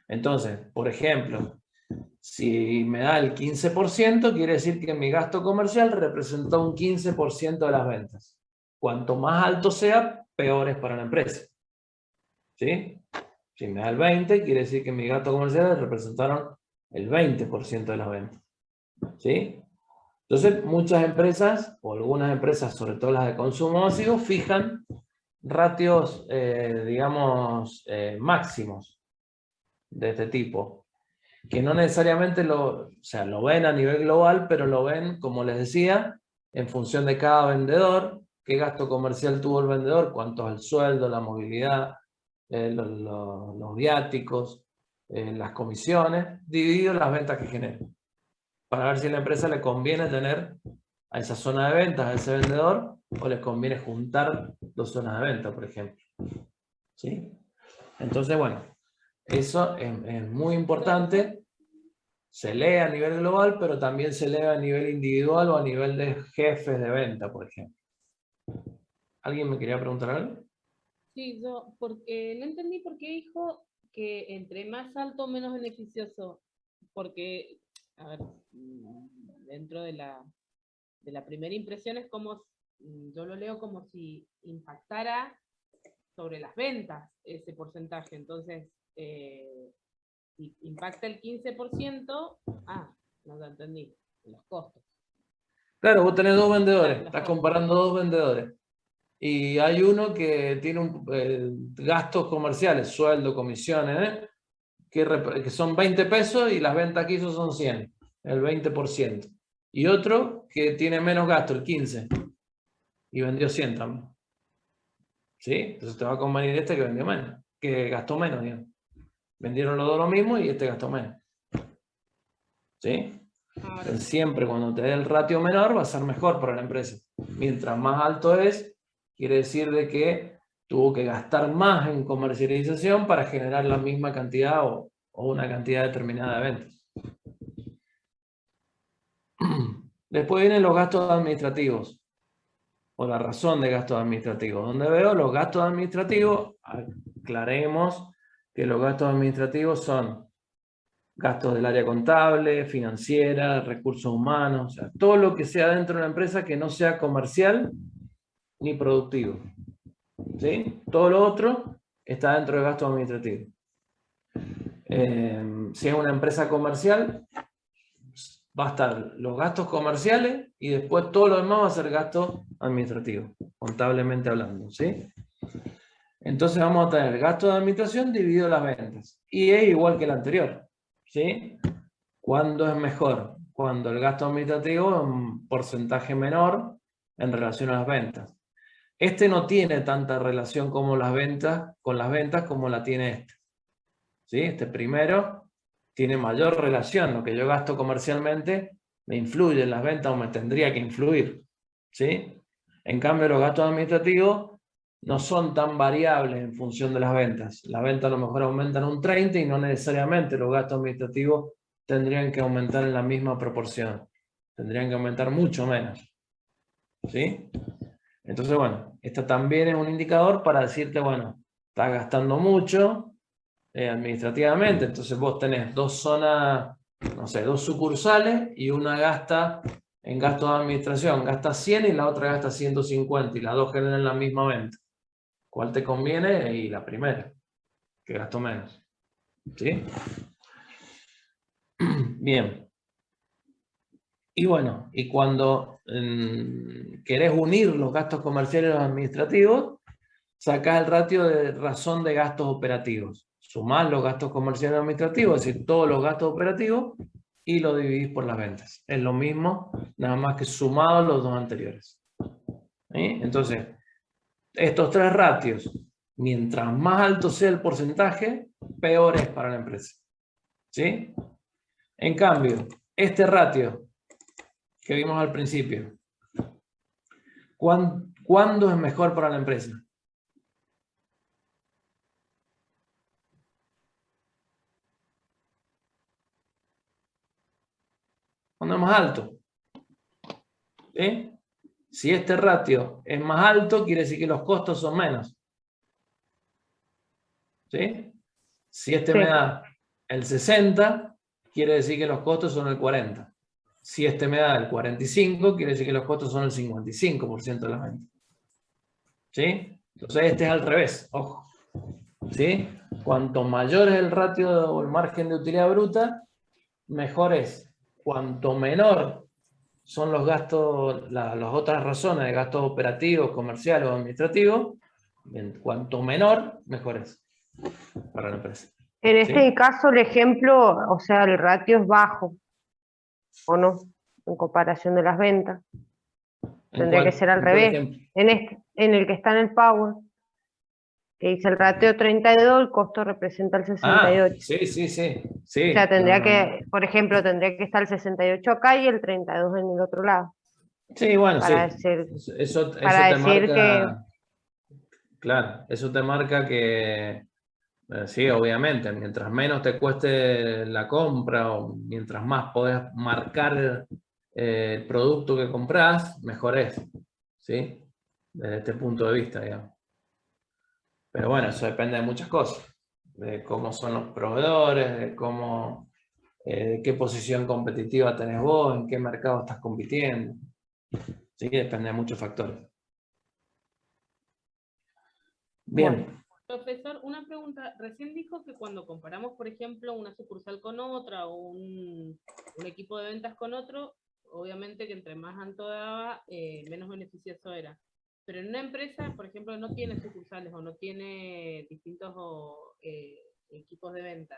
Speaker 1: Entonces, por ejemplo, si me da el 15%, quiere decir que mi gasto comercial representó un 15% de las ventas. Cuanto más alto sea, peor es para la empresa. ¿Sí? Si me da el 20%, quiere decir que mis gastos comerciales representaron el 20% de las ventas. ¿Sí? Entonces, muchas empresas, o algunas empresas, sobre todo las de consumo masivo, fijan ratios, digamos, máximos de este tipo, que no necesariamente lo ven a nivel global, pero lo ven, como les decía, en función de cada vendedor, qué gasto comercial tuvo el vendedor, cuánto es el sueldo, la movilidad, los viáticos, las comisiones, dividido las ventas que genera, para ver si a la empresa le conviene tener a esa zona de ventas, a ese vendedor, o les conviene juntar dos zonas de venta, por ejemplo. ¿Sí? Entonces, bueno, eso es muy importante. Se lee a nivel global, pero también se lee a nivel individual o a nivel de jefes de venta, por ejemplo. ¿Alguien me quería preguntar algo?
Speaker 8: Sí, yo, porque no entendí por qué dijo que entre más alto, menos beneficioso. Porque, a ver, dentro de la primera impresión es como, yo lo leo como si impactara sobre las ventas ese porcentaje. Entonces, si impacta el 15%, no lo entendí, los costos.
Speaker 1: Claro, vos tenés dos vendedores, estás comparando dos vendedores. Y hay uno que tiene gastos comerciales, sueldo, comisiones, que son 20 pesos y las ventas que hizo son 100, el 20%. Y otro que tiene menos gasto, el 15%, y vendió 100 también. ¿Sí? Entonces te va a convenir este que vendió menos, que gastó menos, digamos. Vendieron los dos lo mismo y este gastó menos. ¿Sí? Entonces, siempre cuando te dé el ratio menor va a ser mejor para la empresa. Mientras más alto es, quiere decir de que tuvo que gastar más en comercialización para generar la misma cantidad o una cantidad determinada de ventas. Después vienen los gastos administrativos, o la razón de gastos administrativos. Donde veo los gastos administrativos, aclaremos que los gastos administrativos son gastos del área contable, financiera, recursos humanos, o sea, todo lo que sea dentro de una empresa que no sea comercial ni productivo. ¿Sí? Todo lo otro está dentro de gastos administrativos. Si es una empresa comercial, va a estar los gastos comerciales y después todo lo demás va a ser gasto administrativo, contablemente hablando, ¿sí? Entonces vamos a tener gasto de administración dividido las ventas. Y es igual que el anterior, ¿sí? ¿Cuándo es mejor? Cuando el gasto administrativo es un porcentaje menor en relación a las ventas. Este no tiene tanta relación como las ventas, con las ventas como la tiene este. ¿Sí? Este primero tiene mayor relación. Lo que yo gasto comercialmente me influye en las ventas o me tendría que influir. ¿Sí? En cambio, los gastos administrativos no son tan variables en función de las ventas. Las ventas a lo mejor aumentan un 30 y no necesariamente los gastos administrativos tendrían que aumentar en la misma proporción. Tendrían que aumentar mucho menos. ¿Sí? Entonces, bueno, esto también es un indicador para decirte, bueno, estás gastando mucho administrativamente, entonces vos tenés dos zonas, no sé, dos sucursales y una gasta en gastos de administración, gasta 100 y la otra gasta 150 y las dos generan la misma venta. ¿Cuál te conviene? Y la primera, que gasto menos. ¿Sí? Bien. Y bueno, y cuando querés unir los gastos comerciales y los administrativos, sacás el ratio de razón de gastos operativos. Sumás los gastos comerciales y administrativos, es decir, todos los gastos operativos, y lo dividís por las ventas. Es lo mismo, nada más que sumado los dos anteriores. ¿Sí? Entonces, estos tres ratios, mientras más alto sea el porcentaje, peor es para la empresa. ¿Sí? En cambio, este ratio que vimos al principio, ¿cuándo es mejor para la empresa? Cuando es más alto. ¿Sí? Si este ratio es más alto, quiere decir que los costos son menos. ¿Sí? Si este me da el 60, quiere decir que los costos son el 40. Si este me da el 45, quiere decir que los costos son el 55% de la venta. ¿Sí? Entonces este es al revés, ojo. ¿Sí? Cuanto mayor es el ratio o el margen de utilidad bruta, mejor es. Cuanto menor son los gastos, las otras razones de gastos operativos, comerciales o administrativos, cuanto menor, mejor es para la empresa.
Speaker 6: En este caso, el ejemplo, o sea, el ratio es bajo, ¿o no? En comparación de las ventas. Tendría que ser al revés. En el que está en el Power, que dice el ratio 32, el costo representa el 68.
Speaker 1: Sí.
Speaker 6: O sea, tendría que, por ejemplo, tendría que estar el 68 acá y el 32 en el otro lado.
Speaker 1: Sí, bueno,
Speaker 6: para
Speaker 1: sí.
Speaker 6: Decir,
Speaker 1: eso
Speaker 6: para
Speaker 1: te
Speaker 6: decir
Speaker 1: marca, claro, eso te marca que, sí, obviamente, mientras menos te cueste la compra o mientras más podés marcar el producto que compras, mejor es. ¿Sí? Desde este punto de vista, digamos. Pero bueno, eso depende de muchas cosas. De cómo son los proveedores, de cómo, qué posición competitiva tenés vos, en qué mercado estás compitiendo. Sí, depende de muchos factores. Bien.
Speaker 8: Bueno. Profesor, una pregunta. Recién dijo que cuando comparamos, por ejemplo, una sucursal con otra o un equipo de ventas con otro, obviamente que entre más alto daba, menos beneficioso era. Pero en una empresa, por ejemplo, no tiene sucursales o no tiene distintos equipos de venta,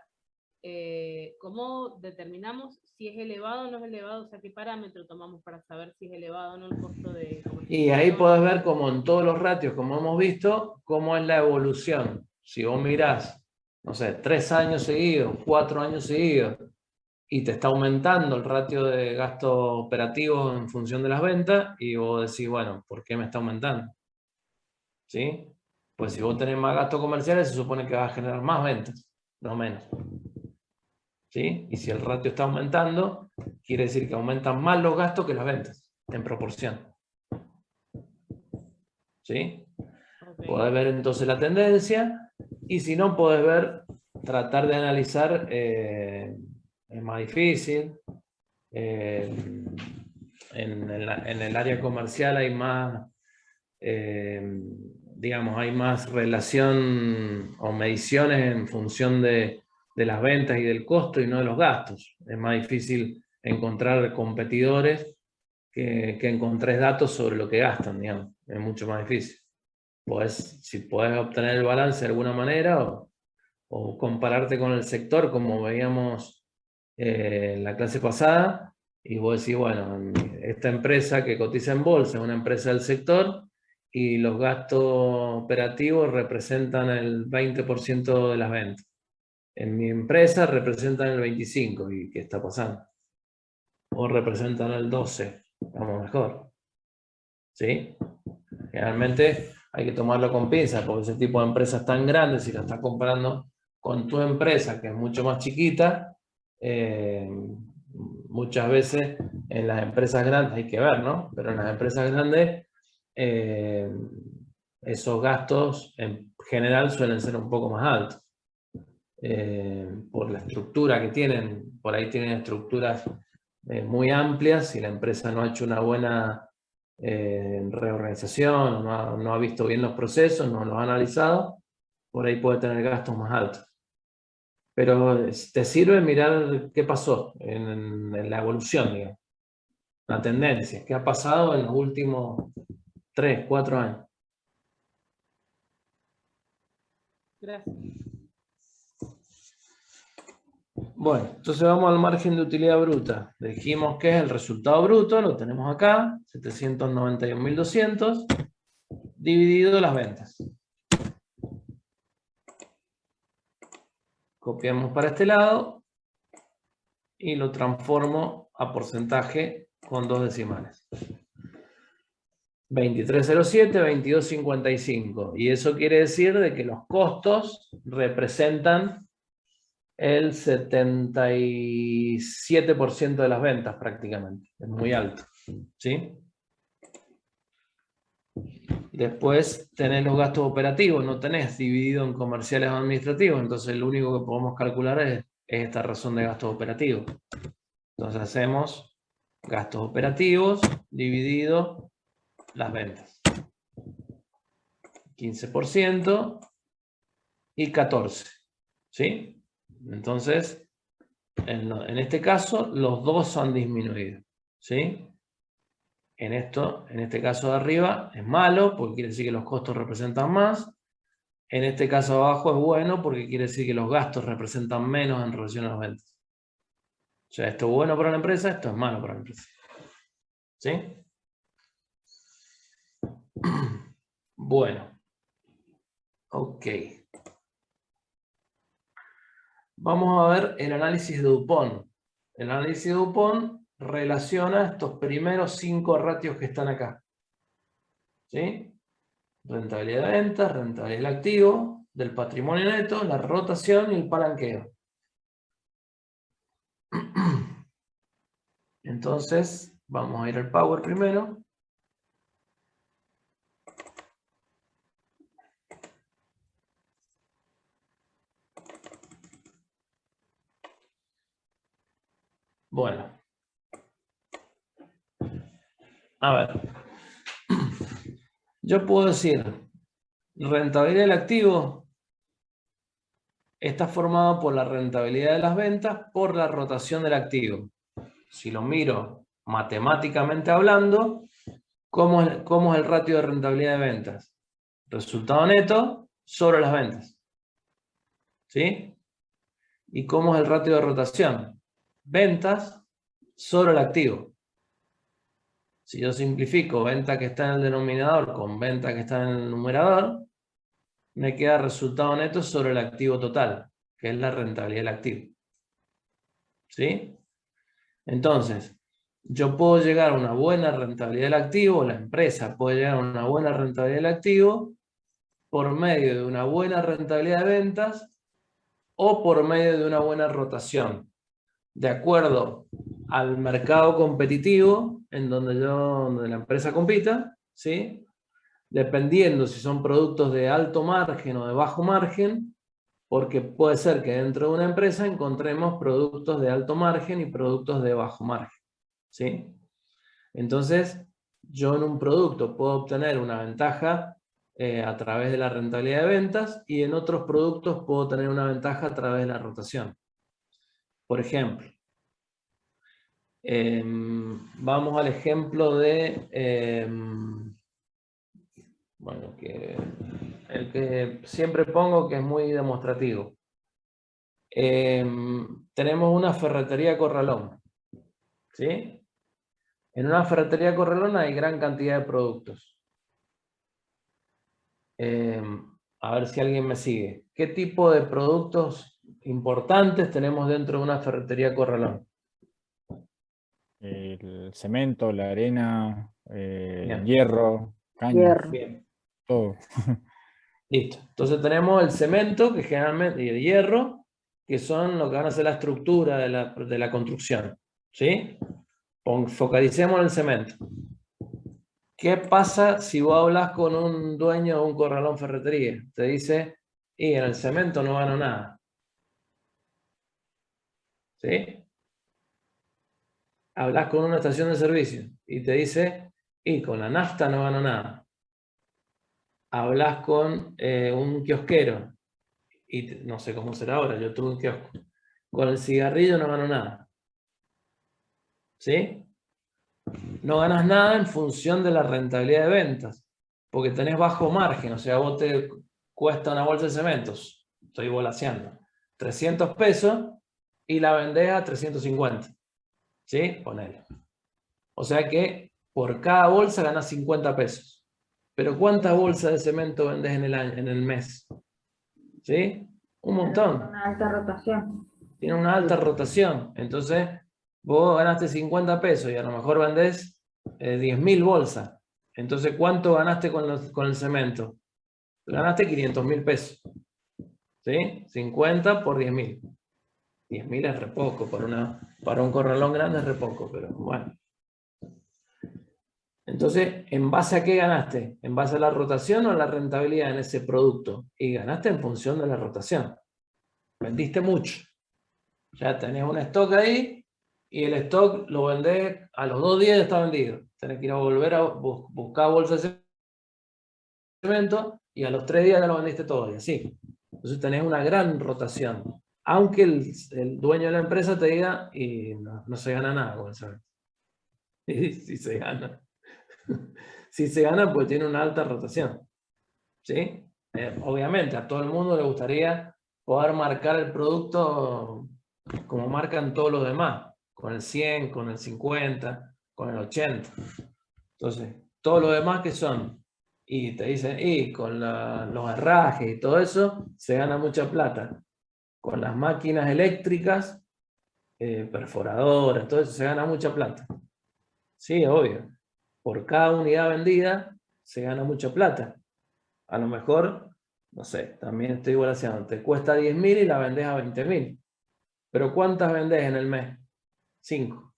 Speaker 8: ¿cómo determinamos si es elevado o no es elevado? O sea, ¿qué parámetro tomamos para saber si es elevado o no el costo de comercialización?
Speaker 1: Y ahí podés ver como en todos los ratios, como hemos visto, cómo es la evolución. Si vos mirás, no sé, 3 años seguidos, 4 años seguidos, y te está aumentando el ratio de gasto operativo en función de las ventas, y vos decís, bueno, ¿por qué me está aumentando? ¿Sí? Pues si vos tenés más gastos comerciales, se supone que vas a generar más ventas, no menos. ¿Sí? Y si el ratio está aumentando, quiere decir que aumentan más los gastos que las ventas, en proporción. ¿Sí?
Speaker 8: Ok.
Speaker 1: Podés ver entonces la tendencia, y si no, podés ver, tratar de analizar, es más difícil. En el área comercial hay más, digamos, hay más relación o mediciones en función de las ventas y del costo y no de los gastos. Es más difícil encontrar competidores que encontréis datos sobre lo que gastan, digamos. Es mucho más difícil. Si podés obtener el balance de alguna manera o compararte con el sector, como veíamos en la clase pasada, y vos decís, bueno, esta empresa que cotiza en bolsa es una empresa del sector y los gastos operativos representan el 20% de las ventas. En mi empresa representan el 25%, ¿y qué está pasando? O representan el 12%, vamos mejor. ¿Sí? Generalmente hay que tomarlo con pinzas, porque ese tipo de empresas tan grandes, si la estás comparando con tu empresa, que es mucho más chiquita, muchas veces en las empresas grandes hay que ver, ¿no? Pero en las empresas grandes esos gastos en general suelen ser un poco más altos. Por la estructura que tienen, por ahí tienen estructuras muy amplias y la empresa no ha hecho una buena reorganización, no ha visto bien los procesos, no los ha analizado, por ahí puede tener gastos más altos. Pero te sirve mirar qué pasó en la evolución, digamos, la tendencia, qué ha pasado en los últimos 3, 4 años.
Speaker 8: Gracias.
Speaker 1: Bueno, entonces vamos al margen de utilidad bruta. Dijimos que es el resultado bruto, lo tenemos acá, 791.200, dividido las ventas. Copiamos para este lado y lo transformo a porcentaje con 2 decimales. 2307, 2255. Y eso quiere decir de que los costos representan el 77% de las ventas prácticamente. Es muy alto. ¿Sí? Después tenés los gastos operativos, no tenés dividido en comerciales o administrativos, entonces lo único que podemos calcular es esta razón de gastos operativos. Entonces hacemos gastos operativos dividido las ventas. 15% y 14%. ¿Sí? Entonces, en este caso, los dos han disminuido. ¿Sí? En este caso de arriba es malo, porque quiere decir que los costos representan más. En este caso de abajo es bueno, porque quiere decir que los gastos representan menos en relación a las ventas. O sea, esto es bueno para la empresa, esto es malo para la empresa. ¿Sí? Bueno. Ok. Vamos a ver el análisis de Dupont. El análisis de Dupont relaciona estos primeros 5 ratios que están acá. ¿Sí? Rentabilidad de ventas, rentabilidad del activo, del patrimonio neto, la rotación y el palanqueo. Entonces, vamos a ir al Power primero. Bueno. A ver. Yo puedo decir, rentabilidad del activo está formado por la rentabilidad de las ventas por la rotación del activo. Si lo miro matemáticamente hablando, ¿cómo es el ratio de rentabilidad de ventas? Resultado neto sobre las ventas. ¿Sí? ¿Y cómo es el ratio de rotación? Ventas sobre el activo. Si yo simplifico venta que está en el denominador con venta que está en el numerador, me queda resultado neto sobre el activo total, que es la rentabilidad del activo. ¿Sí? Entonces, yo puedo llegar a una buena rentabilidad del activo, la empresa puede llegar a una buena rentabilidad del activo, por medio de una buena rentabilidad de ventas o por medio de una buena rotación, de acuerdo al mercado competitivo en donde la empresa compita, ¿sí? Dependiendo si son productos de alto margen o de bajo margen, porque puede ser que dentro de una empresa encontremos productos de alto margen y productos de bajo margen, ¿sí? Entonces, yo en un producto puedo obtener una ventaja a través de la rentabilidad de ventas y en otros productos puedo tener una ventaja a través de la rotación. Por ejemplo, vamos al ejemplo de, bueno, el que siempre pongo, que es muy demostrativo. Tenemos una ferretería Corralón, ¿sí? En una ferretería Corralón hay gran cantidad de productos. A ver si alguien me sigue. ¿Qué tipo de productos importantes tenemos dentro de una ferretería Corralón?
Speaker 9: El cemento, la arena,
Speaker 1: Bien.
Speaker 9: hierro, caña,
Speaker 5: Hierro.
Speaker 1: Bien.
Speaker 9: todo.
Speaker 1: Listo. Entonces tenemos el cemento, que generalmente, y el hierro, que son lo que van a ser la estructura de la construcción. ¿Sí? Focalicemos en el cemento. ¿Qué pasa si vos hablas con un dueño de un corralón ferretería? Te dice, y en el cemento no gano nada. ¿Sí? Hablas con una estación de servicio y te dice, y con la nafta no gano nada. Hablas con un kiosquero y no sé cómo será ahora, yo tuve un kiosco. Con el cigarrillo no gano nada. ¿Sí? No ganas nada en función de la rentabilidad de ventas, porque tenés bajo margen, o sea, vos te cuesta una bolsa de cementos, estoy volaseando, 300 pesos y la vendés a 350. ¿Sí? Ponele. O sea que por cada bolsa ganas 50 pesos. Pero ¿cuántas bolsas de cemento vendes en el mes? ¿Sí? Un montón.
Speaker 2: Una alta rotación.
Speaker 1: Tiene una alta rotación. Entonces, vos ganaste 50 pesos y a lo mejor vendés 10.000 bolsas. Entonces, ¿cuánto ganaste con el cemento? Ganaste 500.000 pesos. ¿Sí? 50 por 10.000. 10.000 es re poco. Para un corralón grande es re poco, pero bueno. Entonces, ¿en base a qué ganaste? ¿En base a la rotación o a la rentabilidad en ese producto? Y ganaste en función de la rotación. Vendiste mucho. Ya tenés un stock ahí y el stock lo vendés a los 2 días, está vendido. Tenés que ir a volver a buscar bolsas de cemento y a los 3 días ya lo vendiste todo y así. Entonces tenés una gran rotación. Aunque el dueño de la empresa te diga y no se gana nada con el cemento. Y si se gana. Si se gana, pues tiene una alta rotación. ¿Sí? Obviamente, a todo el mundo le gustaría poder marcar el producto como marcan todos los demás, con el 100, con el 50, con el 80. Entonces, todos los demás que son, y te dicen, y con los herrajes y todo eso, se gana mucha plata. Con las máquinas eléctricas, perforadoras, todo eso, se gana mucha plata. Sí, obvio. Por cada unidad vendida, se gana mucha plata. A lo mejor, no sé, también estoy volaseando, te cuesta 10.000 y la vendés a 20.000. Pero ¿cuántas vendés en el mes? 5.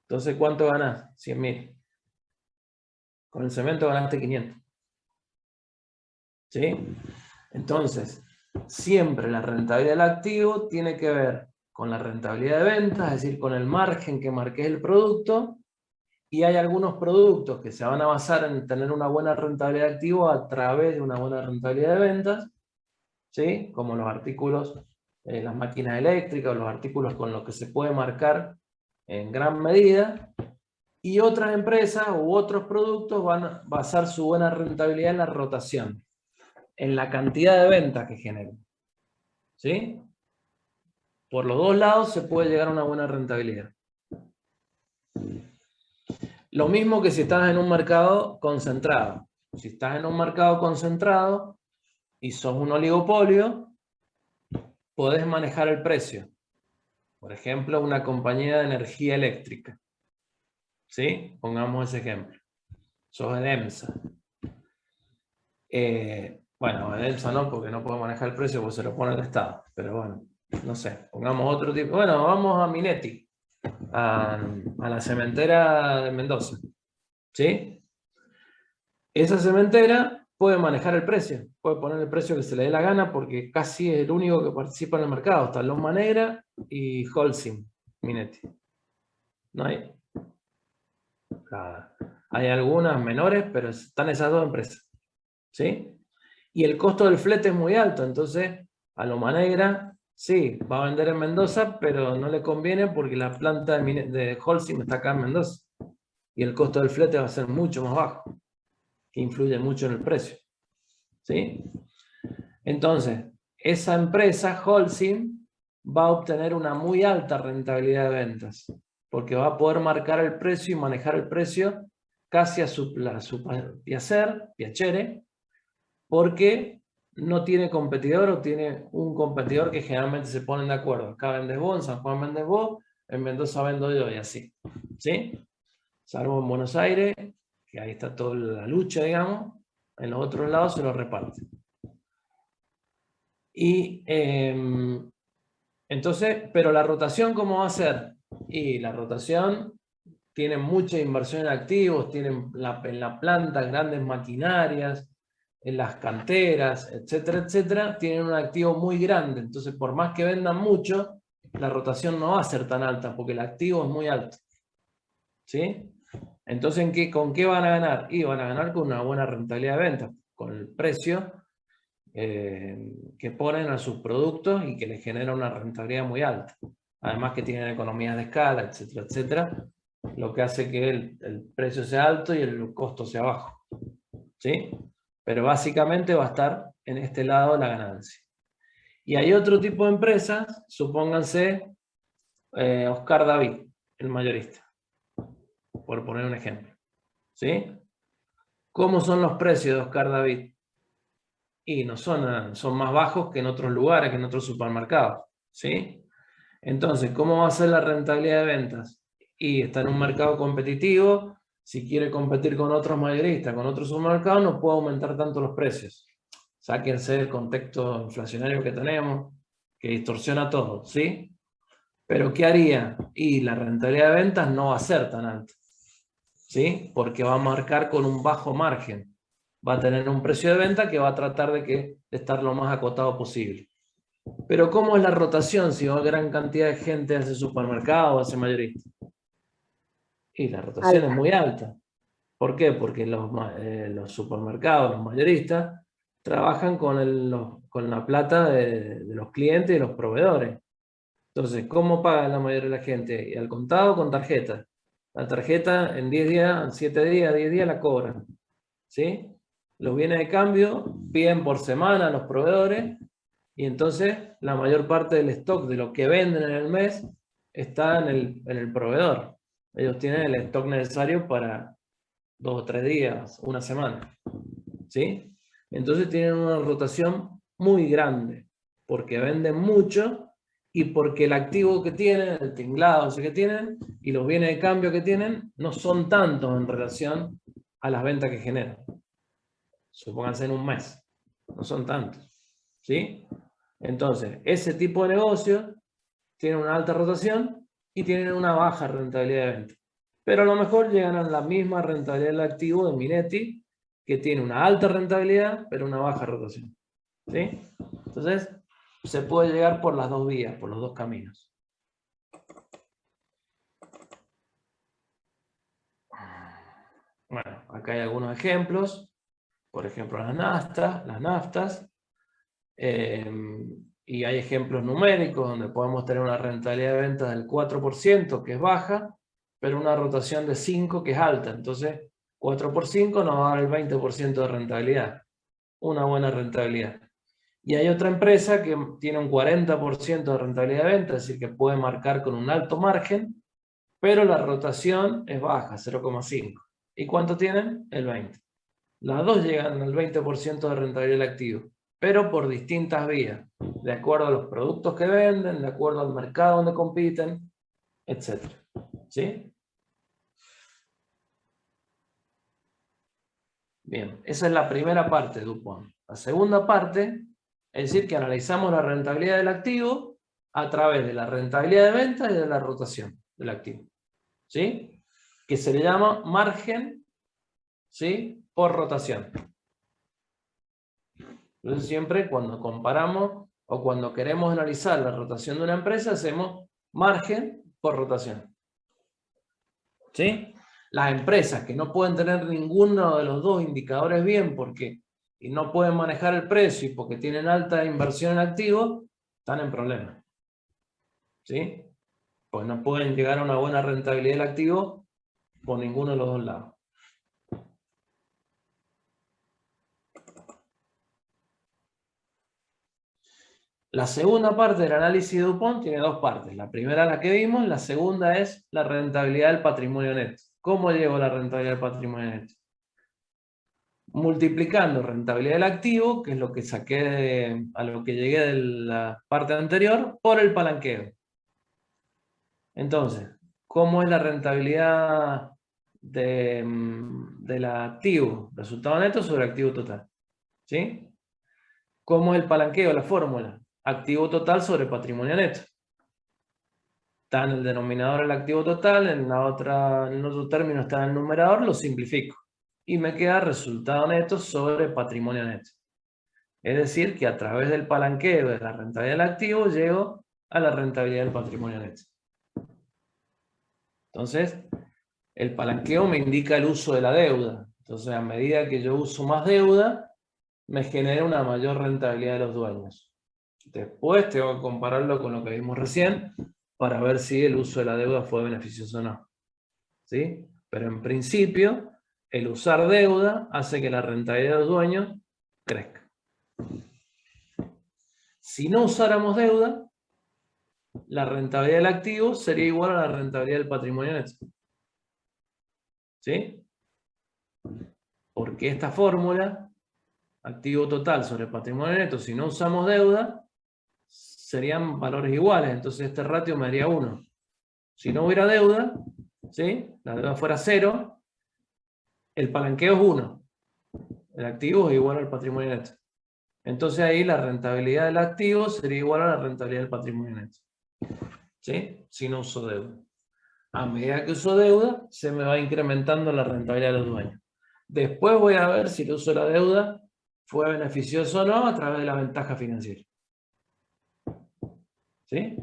Speaker 1: Entonces, ¿cuánto ganás? 100.000. Con el cemento ganaste 500. ¿Sí? Entonces, siempre la rentabilidad del activo tiene que ver con la rentabilidad de ventas, es decir, con el margen que marques el producto. Y hay algunos productos que se van a basar en tener una buena rentabilidad de activo a través de una buena rentabilidad de ventas, ¿sí? Como los artículos, las máquinas eléctricas, los artículos con los que se puede marcar en gran medida. Y otras empresas u otros productos van a basar su buena rentabilidad en la rotación, en la cantidad de ventas que generan. ¿Sí? Por los dos lados se puede llegar a una buena rentabilidad. Lo mismo que si estás en un mercado concentrado. Si estás en un mercado concentrado y sos un oligopolio, podés manejar el precio. Por ejemplo, una compañía de energía eléctrica. ¿Sí? Pongamos ese ejemplo. Sos de EMSA. Bueno, Edensa no, porque no puede manejar el precio porque se lo pone el Estado. Pero bueno, no sé, pongamos otro tipo. Bueno, vamos a Minetti, a la cementera de Mendoza. ¿Sí? Esa cementera puede manejar el precio, puede poner el precio que se le dé la gana porque casi es el único que participa en el mercado. Está Loma Negra y Holcim, Minetti. No hay. Hay algunas menores, pero están esas dos empresas. ¿Sí? Y el costo del flete es muy alto, entonces a Loma Negra sí, va a vender en Mendoza, pero no le conviene porque la planta de Holcim está acá en Mendoza. Y el costo del flete va a ser mucho más bajo, que influye mucho en el precio. ¿Sí? Entonces, esa empresa, Holcim, va a obtener una muy alta rentabilidad de ventas, porque va a poder marcar el precio y manejar el precio casi a su piacere, porque no tiene competidor o tiene un competidor que generalmente se ponen de acuerdo. Acá vendes vos, en San Juan vendes vos, en Mendoza vendo yo y así. ¿Sí? Salvo en Buenos Aires, que ahí está toda la lucha, digamos, en los otros lados se lo reparten. Y entonces, pero la rotación, ¿cómo va a ser? Y la rotación tiene mucha inversión en activos, tienen en la planta grandes maquinarias, en las canteras, etcétera, etcétera, tienen un activo muy grande. Entonces, por más que vendan mucho, la rotación no va a ser tan alta, porque el activo es muy alto. ¿Sí? Entonces, ¿con qué van a ganar? Y van a ganar con una buena rentabilidad de ventas, con el precio que ponen a sus productos y que les genera una rentabilidad muy alta. Además que tienen economías de escala, etcétera, etcétera, lo que hace que el precio sea alto y el costo sea bajo. ¿Sí? Pero básicamente va a estar en este lado la ganancia. Y hay otro tipo de empresas, supónganse Oscar David, el mayorista, por poner un ejemplo. ¿Sí? ¿Cómo son los precios de Oscar David? Y no son más bajos que en otros lugares, que en otros supermercados. ¿Sí? Entonces, ¿cómo va a ser la rentabilidad de ventas? Y está en un mercado competitivo. Si quiere competir con otros mayoristas, con otros supermercados, no puede aumentar tanto los precios. Sáquense el contexto inflacionario que tenemos, que distorsiona todo, ¿sí? Pero ¿qué haría? Y la rentabilidad de ventas no va a ser tan alta, ¿sí? Porque va a marcar con un bajo margen. Va a tener un precio de venta que va a tratar de estar lo más acotado posible. Pero ¿cómo es la rotación si va gran cantidad de gente hace supermercado o hace mayorista? Y la rotación es muy alta. ¿Por qué? Porque los supermercados, los mayoristas, trabajan con la plata de los clientes y de los proveedores. Entonces, ¿cómo paga la mayoría de la gente? ¿Y al contado o con tarjeta? La tarjeta en 10 días, en 7 días, 10 días la cobran. ¿Sí? Los bienes de cambio piden por semana a los proveedores y entonces la mayor parte del stock de lo que venden en el mes está en el proveedor. Ellos tienen el stock necesario para 2 o 3 días, una semana. ¿Sí? Entonces tienen una rotación muy grande, porque venden mucho y porque el activo que tienen, el tinglado ese que tienen, y los bienes de cambio que tienen, no son tantos en relación a las ventas que generan. Supónganse en un mes, no son tantos. ¿Sí? Entonces, ese tipo de negocio tiene una alta rotación y tienen una baja rentabilidad de venta. Pero a lo mejor llegan a la misma rentabilidad del activo de Minetti, que tiene una alta rentabilidad, pero una baja rotación. ¿Sí? Entonces, se puede llegar por las dos vías, por los dos caminos. Bueno, acá hay algunos ejemplos. Por ejemplo, las naftas. Y hay ejemplos numéricos donde podemos tener una rentabilidad de ventas del 4%, que es baja, pero una rotación de 5, que es alta. Entonces, 4 por 5 nos va a dar el 20% de rentabilidad. Una buena rentabilidad. Y hay otra empresa que tiene un 40% de rentabilidad de venta, es decir, que puede marcar con un alto margen, pero la rotación es baja, 0,5. ¿Y cuánto tienen? El 20. Las dos llegan al 20% de rentabilidad del activo, pero por distintas vías, de acuerdo a los productos que venden, de acuerdo al mercado donde compiten, etc. ¿Sí? Bien, esa es la primera parte de Dupont. La segunda parte es decir que analizamos la rentabilidad del activo a través de la rentabilidad de venta y de la rotación del activo. ¿Sí? Que se le llama margen, ¿sí?, por rotación. Entonces siempre cuando comparamos o cuando queremos analizar la rotación de una empresa, hacemos margen por rotación. ¿Sí? Las empresas que no pueden tener ninguno de los dos indicadores bien y no pueden manejar el precio y porque tienen alta inversión en activos, están en problemas. ¿Sí? Pues no pueden llegar a una buena rentabilidad del activo por ninguno de los dos lados. La segunda parte del análisis de Dupont tiene dos partes. La primera la que vimos, la segunda es la rentabilidad del patrimonio neto. ¿Cómo llego a la rentabilidad del patrimonio neto? Multiplicando rentabilidad del activo, que es lo que saqué a lo que llegué de la parte anterior, por el palanqueo. Entonces, ¿cómo es la rentabilidad del activo? Resultado neto sobre activo total. ¿Sí? ¿Cómo es el palanqueo? La fórmula. Activo total sobre patrimonio neto. Está en el denominador el activo total, en otro término está en el numerador, lo simplifico. Y me queda resultado neto sobre patrimonio neto. Es decir, que a través del palanqueo de la rentabilidad del activo llego a la rentabilidad del patrimonio neto. Entonces, el palanqueo me indica el uso de la deuda. Entonces, a medida que yo uso más deuda, me genera una mayor rentabilidad de los dueños. Después tengo que compararlo con lo que vimos recién para ver si el uso de la deuda fue beneficioso o no. ¿Sí? Pero en principio, el usar deuda hace que la rentabilidad de los dueños crezca. Si no usáramos deuda, la rentabilidad del activo sería igual a la rentabilidad del patrimonio neto. ¿Sí? Porque esta fórmula, activo total sobre patrimonio neto, si no usamos deuda, serían valores iguales. Entonces este ratio me daría 1. Si no hubiera deuda, ¿sí?, la deuda fuera 0, el palanqueo es 1. El activo es igual al patrimonio neto. Entonces ahí la rentabilidad del activo sería igual a la rentabilidad del patrimonio neto. ¿Sí? Si no uso deuda. A medida que uso deuda, se me va incrementando la rentabilidad de los dueños. Después voy a ver si el uso de la deuda fue beneficioso o no a través de la ventaja financiera. ¿Sí?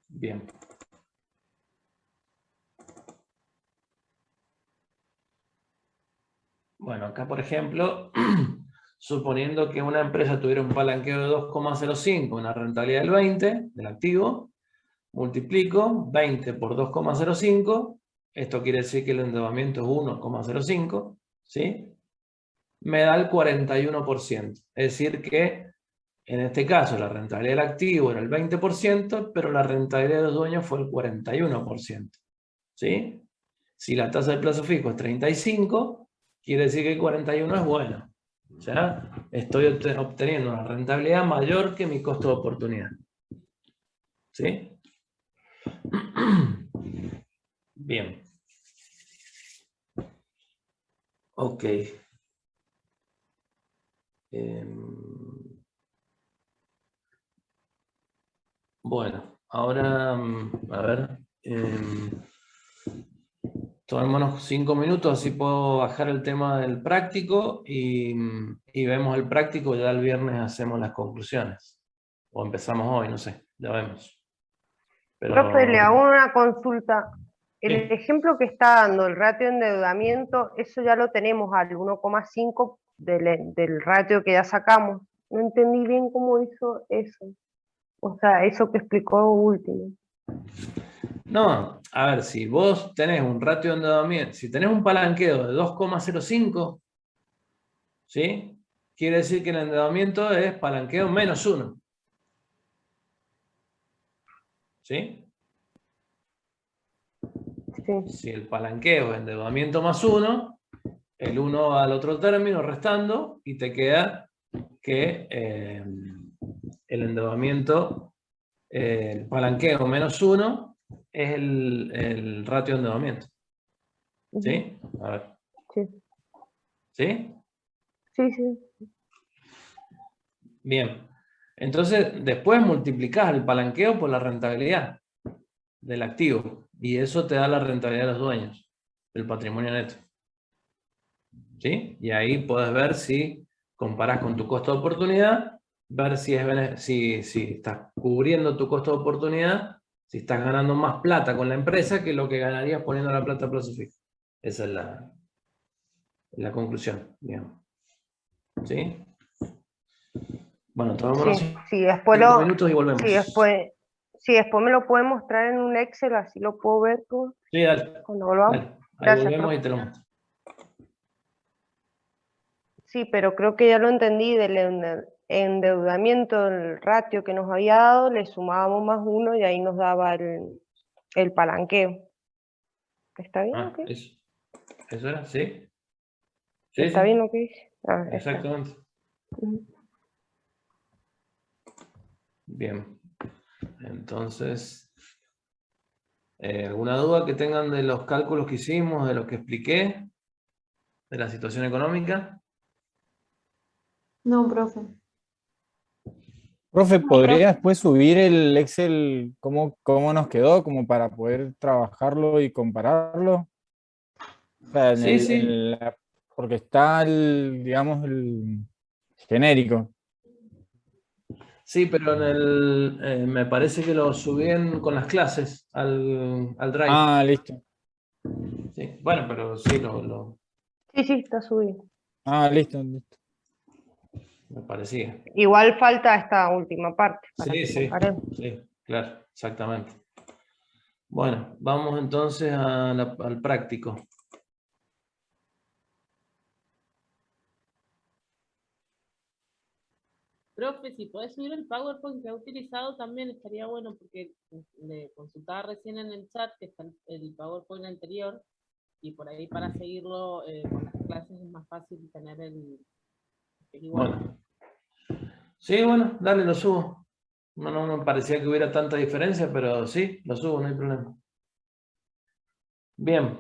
Speaker 1: Bien. Bueno, acá por ejemplo, suponiendo que una empresa tuviera un palanqueo de 2,05, una rentabilidad del 20, del activo, multiplico 20 por 2,05, esto quiere decir que el endeudamiento es 1,05, ¿sí? Me da el 41%. Es decir que, en este caso, la rentabilidad del activo era el 20%, pero la rentabilidad de los dueños fue el 41%. ¿Sí? Si la tasa de plazo fijo es 35, quiere decir que el 41 es bueno. O sea, estoy obteniendo una rentabilidad mayor que mi costo de oportunidad. ¿Sí? Bien. Ok. Bueno, ahora, a ver. Tomémonos 5 minutos, así puedo bajar el tema del práctico y vemos el práctico y ya el viernes hacemos las conclusiones. O empezamos hoy, no sé, ya vemos. Pero,
Speaker 6: Profe, le hago una consulta. El
Speaker 1: sí.
Speaker 6: ejemplo que está dando, el ratio de endeudamiento, eso ya lo tenemos al 1,5 del ratio que ya sacamos. No entendí bien cómo hizo eso. O sea, eso que explicó último.
Speaker 1: No, a ver, si vos tenés un ratio de endeudamiento, si tenés un palanqueo de 2,05, ¿sí? Quiere decir que el endeudamiento es palanqueo menos 1. ¿Sí?
Speaker 6: Sí.
Speaker 1: Si el palanqueo es endeudamiento más 1, el 1 va al otro término restando y te queda que el endeudamiento, el palanqueo menos 1, es el ratio de endeudamiento. ¿Sí? A ver.
Speaker 6: Sí.
Speaker 1: ¿Sí?
Speaker 6: Sí, sí.
Speaker 1: Bien. Entonces, después multiplicás el palanqueo por la rentabilidad del activo. Y eso te da la rentabilidad de los dueños, del patrimonio neto. ¿Sí? Y ahí puedes ver si comparás con tu costo de oportunidad, ver si estás cubriendo tu costo de oportunidad, si estás ganando más plata con la empresa que lo que ganarías poniendo la plata a plazo fijo. Esa es la conclusión, digamos. ¿Sí? Bueno, tomémonos
Speaker 6: Sí, después
Speaker 1: 5 minutos y volvemos.
Speaker 6: sí, después me lo pueden mostrar en un Excel, así lo puedo ver todo
Speaker 1: Sí, dale.
Speaker 6: cuando volvamos.
Speaker 1: Dale. Ahí
Speaker 6: Gracias,
Speaker 1: volvemos
Speaker 6: profe.
Speaker 1: y te lo muestro.
Speaker 6: Sí, pero creo que ya lo entendí, del endeudamiento, el ratio que nos había dado, le sumábamos más 1 y ahí nos daba el palanqueo. ¿Está bien lo que dice?
Speaker 1: ¿Eso era? ¿Sí? Sí,
Speaker 6: ¿Está
Speaker 1: sí.
Speaker 6: bien lo que dice? Ah, está.
Speaker 1: Exactamente.
Speaker 6: Ujú.
Speaker 1: Bien. Entonces, ¿alguna duda que tengan de los cálculos que hicimos, de lo que expliqué, de la situación económica?
Speaker 4: No, profe.
Speaker 9: Profe,
Speaker 2: No,
Speaker 9: ¿podría
Speaker 2: profe.
Speaker 9: después subir el Excel cómo nos quedó, como para poder trabajarlo y compararlo? O sea,
Speaker 1: Sí, sí.
Speaker 9: porque está digamos, el genérico.
Speaker 1: Sí, pero me parece que lo subí con las clases al Drive.
Speaker 9: Ah, listo.
Speaker 1: Sí. Bueno, pero sí,
Speaker 6: Sí, está subido.
Speaker 9: Ah, listo.
Speaker 1: me parecía.
Speaker 6: Igual falta esta última parte para
Speaker 1: Sí,
Speaker 6: que
Speaker 1: sí,
Speaker 6: comparemos.
Speaker 1: sí, claro, exactamente. Bueno, vamos entonces al práctico.
Speaker 8: Profe, si podés subir el PowerPoint que ha utilizado también estaría bueno porque le consultaba recién en el chat que está el PowerPoint anterior y por ahí para seguirlo con las clases es más fácil tener el igual.
Speaker 1: Bueno. Sí, bueno, dale, lo subo. No me parecía que hubiera tanta diferencia, pero sí, lo subo, no hay problema. Bien.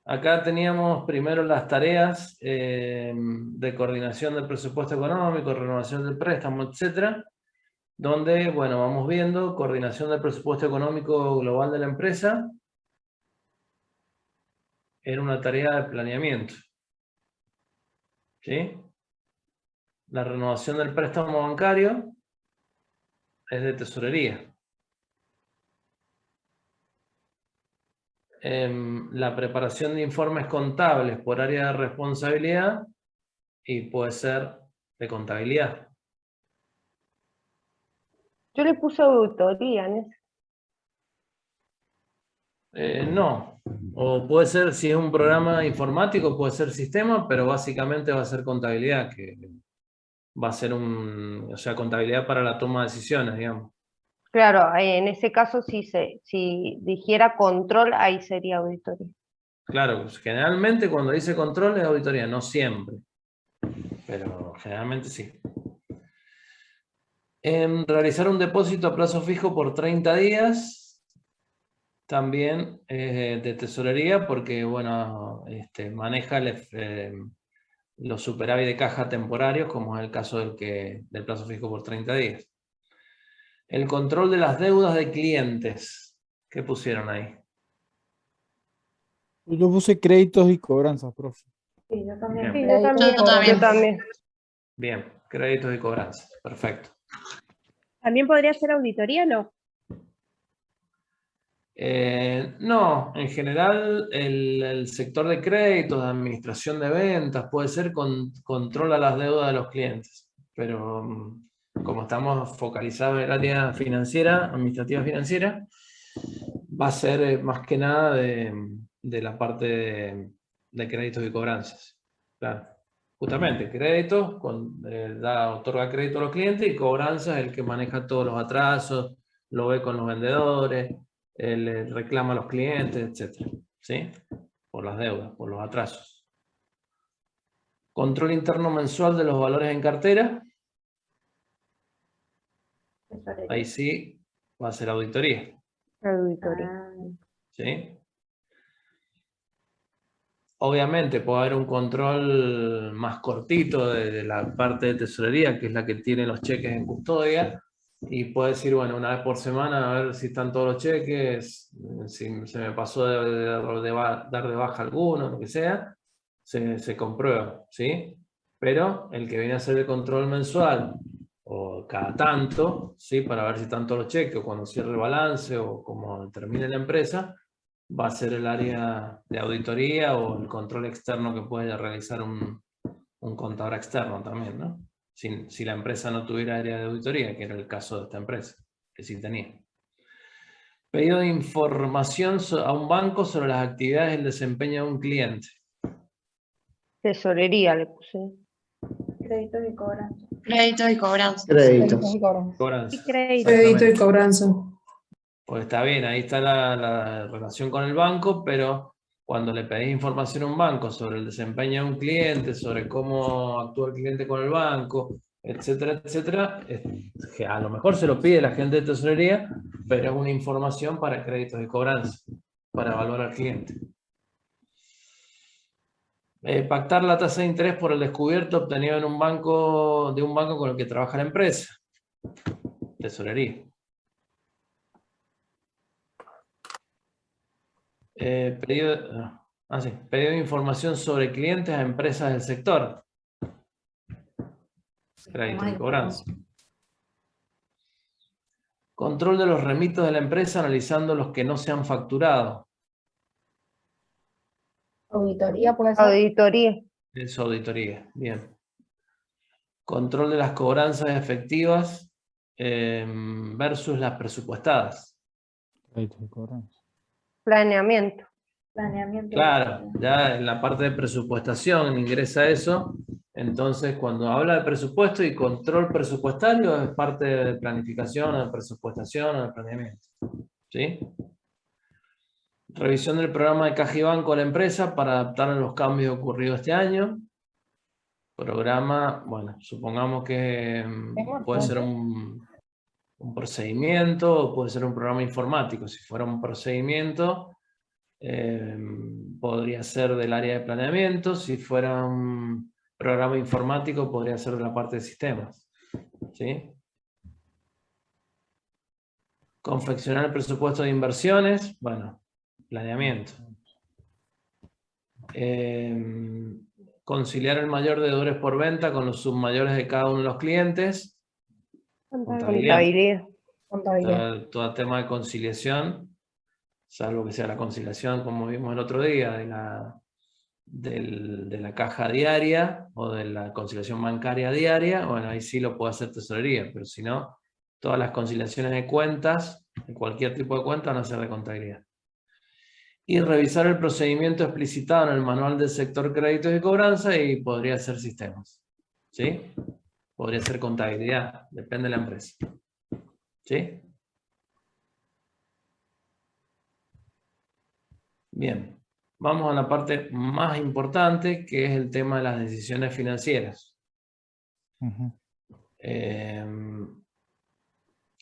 Speaker 1: Acá teníamos primero las tareas de coordinación del presupuesto económico, renovación del préstamo, etcétera, donde, bueno, vamos viendo coordinación del presupuesto económico global de la empresa. Era una tarea de planeamiento. ¿Sí? La renovación del préstamo bancario es de tesorería. La preparación de informes contables por área de responsabilidad y puede ser de contabilidad.
Speaker 6: Yo le puse auditoría en eso.
Speaker 1: No, o puede ser, si es un programa informático, puede ser sistema, pero básicamente va a ser contabilidad, que va a ser o sea, contabilidad para la toma de decisiones, digamos.
Speaker 6: Claro, en ese caso si dijera control, ahí sería auditoría.
Speaker 1: Claro, pues, generalmente cuando dice control es auditoría, no siempre, pero generalmente sí. Realizar un depósito a plazo fijo por 30 días, también de tesorería, porque bueno, maneja los superávit de caja temporarios, como es el caso del plazo fijo por 30 días. El control de las deudas de clientes. ¿Qué pusieron ahí?
Speaker 9: Yo puse créditos y cobranzas, profe.
Speaker 2: Sí, yo también.
Speaker 8: Sí,
Speaker 6: Yo también.
Speaker 1: Bien, créditos y cobranzas. Perfecto.
Speaker 7: ¿También podría ser auditoría, no?
Speaker 1: No, en general el sector de créditos, de administración de ventas, puede ser controla las deudas de los clientes, pero como estamos focalizados en el área financiera, administrativa financiera, va a ser más que nada de la parte de créditos y cobranzas. Claro. Justamente, créditos, otorga crédito a los clientes, y cobranzas el que maneja todos los atrasos, lo ve con los vendedores, le reclama a los clientes, etc. ¿Sí? Por las deudas, por los atrasos. Control interno mensual de los valores en cartera. Ahí sí, va a ser auditoría.
Speaker 6: Auditoría.
Speaker 1: ¿Sí? Obviamente puede haber un control más cortito de la parte de tesorería, que es la que tiene los cheques en custodia, y puede decir, bueno, una vez por semana a ver si están todos los cheques, si se me pasó de dar de baja alguno, lo que sea, se comprueba, ¿sí? Pero el que viene a hacer el control mensual, o cada tanto, ¿sí? Para ver si están todos los cheques, o cuando cierre el balance, o como termine la empresa, va a ser el área de auditoría o el control externo que puede realizar un contador externo también, ¿no? Si la empresa no tuviera área de auditoría, que era el caso de esta empresa, que sí tenía. Pedido de información a un banco sobre las actividades y el desempeño de un cliente.
Speaker 6: Tesorería le puse.
Speaker 2: Créditos y cobranza.
Speaker 10: Créditos y cobranza.
Speaker 11: Créditos.
Speaker 1: Cobranza.
Speaker 5: Y crédito.
Speaker 11: Crédito y cobranza.
Speaker 1: Pues está bien, ahí está la relación con el banco, pero cuando le pedís información a un banco sobre el desempeño de un cliente, sobre cómo actúa el cliente con el banco, etcétera, etcétera, que a lo mejor se lo pide la gente de tesorería, pero es una información para créditos y cobranza, para evaluar al cliente. Pactar la tasa de interés por el descubierto obtenido en un banco, de un banco con el que trabaja la empresa. Tesorería. Pedido de información sobre clientes a empresas del sector. Crédito y cobranza. Control de los remitos de la empresa analizando los que no se han facturado.
Speaker 2: Auditoría puede ser.
Speaker 6: Auditoría.
Speaker 1: Eso, auditoría. Bien. Control de las cobranzas efectivas versus las presupuestadas.
Speaker 9: Crédito y cobranza.
Speaker 6: Planeamiento.
Speaker 2: Planeamiento.
Speaker 1: Claro, ya en la parte de presupuestación ingresa eso. Entonces, cuando habla de presupuesto y control presupuestario, es parte de planificación, o de presupuestación, o de planeamiento. ¿Sí? Revisión del programa de caja y banco de la empresa para adaptar a los cambios ocurridos este año. Programa, bueno, supongamos que puede ser un procedimiento o puede ser un programa informático. Si fuera un procedimiento, podría ser del área de planeamiento. Si fuera un programa informático, podría ser de la parte de sistemas. ¿Sí? Confeccionar el presupuesto de inversiones, bueno, planeamiento. Conciliar el mayor deudores por venta con los submayores de cada uno de los clientes.
Speaker 6: Contabilidad.
Speaker 1: Todo el tema de conciliación, salvo que sea la conciliación, como vimos el otro día, de la caja diaria o de la conciliación bancaria diaria, bueno, ahí sí lo puede hacer tesorería, pero si no, todas las conciliaciones de cuentas, de cualquier tipo de cuenta, van a ser de contabilidad. Y revisar el procedimiento explicitado en el manual del sector créditos y cobranza, y podría ser sistemas. ¿Sí? Podría ser contabilidad, depende de la empresa. ¿Sí? Bien. Vamos a la parte más importante, que es el tema de las decisiones financieras.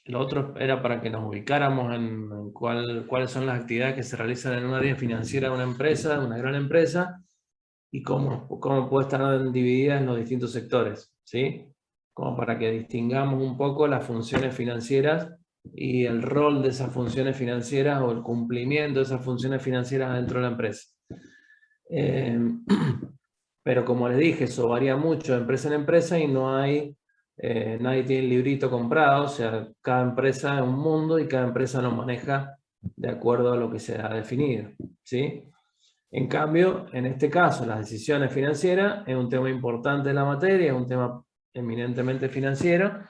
Speaker 1: Lo otro era para que nos ubicáramos en cuáles son las actividades que se realizan en un área financiera de una empresa, de una gran empresa, y cómo puede estar dividida en los distintos sectores, ¿sí? Como para que distingamos un poco las funciones financieras y el rol de esas funciones financieras o el cumplimiento de esas funciones financieras dentro de la empresa. Pero como les dije, eso varía mucho de empresa en empresa y no hay, nadie tiene el librito comprado, o sea, cada empresa es un mundo y cada empresa lo maneja de acuerdo a lo que se ha definido, ¿sí? En cambio, en este caso, las decisiones financieras es un tema importante de la materia, es un tema eminentemente financiero,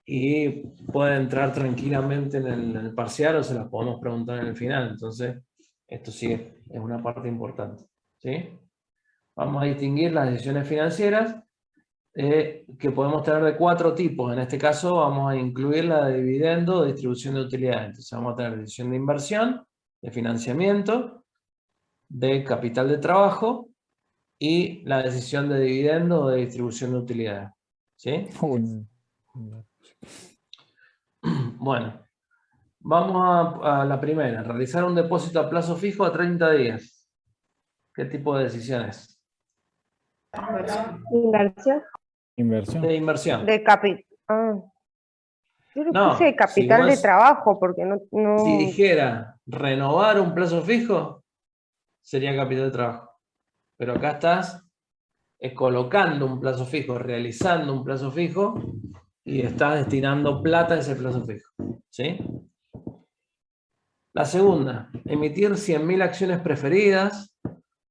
Speaker 1: y puede entrar tranquilamente en el parcial o se las podemos preguntar en el final. Entonces, esto sí es una parte importante. ¿Sí? Vamos a distinguir las decisiones financieras que podemos tener de 4 tipos. En este caso vamos a incluir la de dividendo o distribución de utilidades. Entonces vamos a tener decisión de inversión, de financiamiento, de capital de trabajo y la decisión de dividendo o de distribución de utilidades. ¿Sí? Bueno, Vamos a la primera, realizar un depósito a plazo fijo a 30 días. ¿Qué tipo de decisión es?
Speaker 7: Inversión.
Speaker 9: Inversión.
Speaker 1: De inversión.
Speaker 6: De capital. Yo le
Speaker 1: No,
Speaker 6: puse de capital
Speaker 1: si
Speaker 6: de
Speaker 1: vos-
Speaker 6: trabajo porque no.
Speaker 1: Si dijera renovar un plazo fijo, sería capital de trabajo. Pero acá estás colocando un plazo fijo, realizando un plazo fijo y estás destinando plata a ese plazo fijo. ¿Sí? La segunda, emitir 100.000 acciones preferidas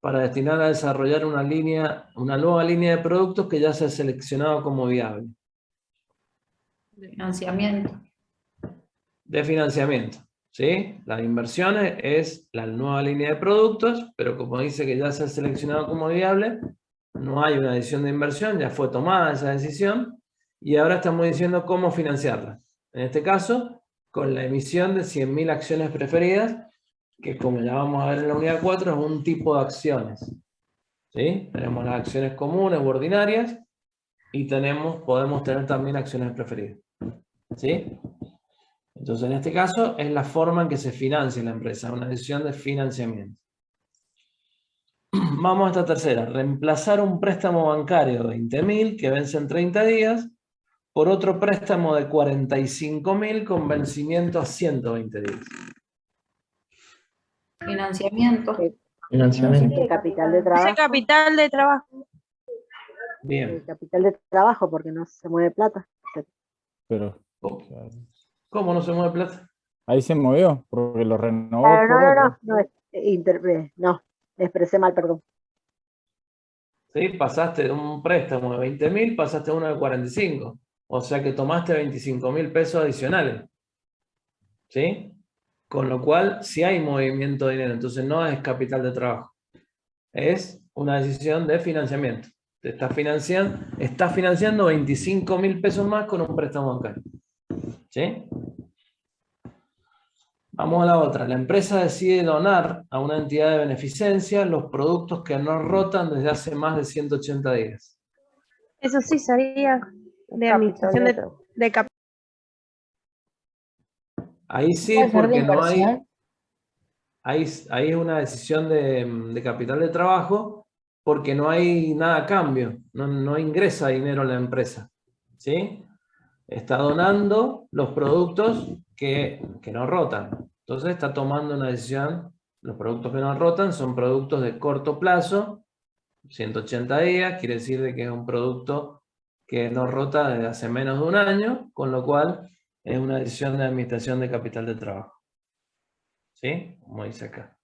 Speaker 1: para destinar a desarrollar una nueva línea de productos que ya se ha seleccionado como viable.
Speaker 2: De financiamiento.
Speaker 1: De financiamiento. ¿Sí? La inversión es la nueva línea de productos, pero como dice que ya se ha seleccionado como viable, no hay una decisión de inversión, ya fue tomada esa decisión y ahora estamos diciendo cómo financiarla. En este caso, con la emisión de 100.000 acciones preferidas, que como ya vamos a ver en la unidad 4, es un tipo de acciones. ¿Sí? Tenemos las acciones comunes u ordinarias y podemos tener también acciones preferidas. ¿Sí? Entonces, en este caso, es la forma en que se financia la empresa, una decisión de financiamiento. Vamos a esta tercera. Reemplazar un préstamo bancario de 20.000 que vence en 30 días por otro préstamo de 45.000 con vencimiento a 120 días.
Speaker 2: Financiamiento.
Speaker 5: El capital de trabajo.
Speaker 7: Ese capital de trabajo.
Speaker 1: Bien.
Speaker 5: El capital de trabajo porque no se mueve plata.
Speaker 9: Pero
Speaker 1: ¿Cómo no se mueve plata?
Speaker 9: ahí se movió, porque lo renovó
Speaker 5: Ah,
Speaker 9: por otro.
Speaker 5: No, me expresé mal, perdón.
Speaker 1: ¿Sí? Pasaste de un préstamo de 20.000, pasaste a uno de 45. O sea que tomaste 25.000 pesos adicionales. ¿Sí? Con lo cual, si hay movimiento de dinero, entonces no es capital de trabajo. Es una decisión de financiamiento. Te estás financiando 25.000 pesos más con un préstamo bancario. ¿Sí? Vamos a la otra. La empresa decide donar a una entidad de beneficencia los productos que no rotan desde hace más de 180 días.
Speaker 7: Eso sí sería de
Speaker 6: Capital
Speaker 7: administración
Speaker 6: de
Speaker 7: de
Speaker 6: trabajo.
Speaker 7: capital.
Speaker 1: Ahí sí,
Speaker 10: ¿Puede ser de
Speaker 1: porque no hay...
Speaker 10: inversión?
Speaker 1: Ahí es una decisión de capital de trabajo porque no hay nada a cambio, no ingresa dinero a la empresa. ¿Sí? Está donando los productos que no rotan. Entonces está tomando una decisión. Los productos que no rotan son productos de corto plazo, 180 días, quiere decir de que es un producto que no rota desde hace menos de un año, con lo cual es una decisión de administración de capital de trabajo. ¿Sí? Como dice acá.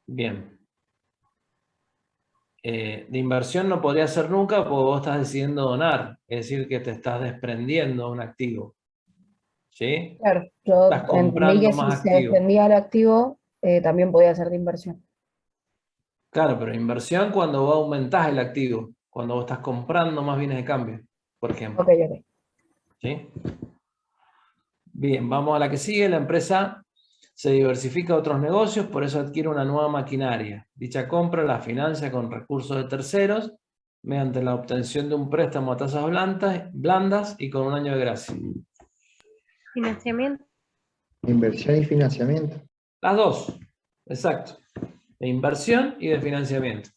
Speaker 1: Bien. De inversión no podría ser nunca porque vos estás decidiendo donar, es decir, que te estás desprendiendo de un activo. ¿Sí?
Speaker 10: Claro, yo
Speaker 1: Estás
Speaker 10: entendí
Speaker 1: comprando
Speaker 10: que si
Speaker 1: más
Speaker 10: se
Speaker 1: activo.
Speaker 10: desprendía el activo, también podía ser de inversión.
Speaker 1: Claro, pero inversión cuando vos aumentás el activo, cuando vos estás comprando más bienes de cambio, por ejemplo.
Speaker 10: Ok, ok.
Speaker 1: ¿Sí? Bien, vamos a la que sigue. La empresa se diversifica a otros negocios, por eso adquiere una nueva maquinaria. Dicha compra la financia con recursos de terceros mediante la obtención de un préstamo a tasas blandas y con un año de gracia.
Speaker 7: Financiamiento.
Speaker 11: Inversión y financiamiento.
Speaker 1: Las dos, exacto. De inversión y de financiamiento.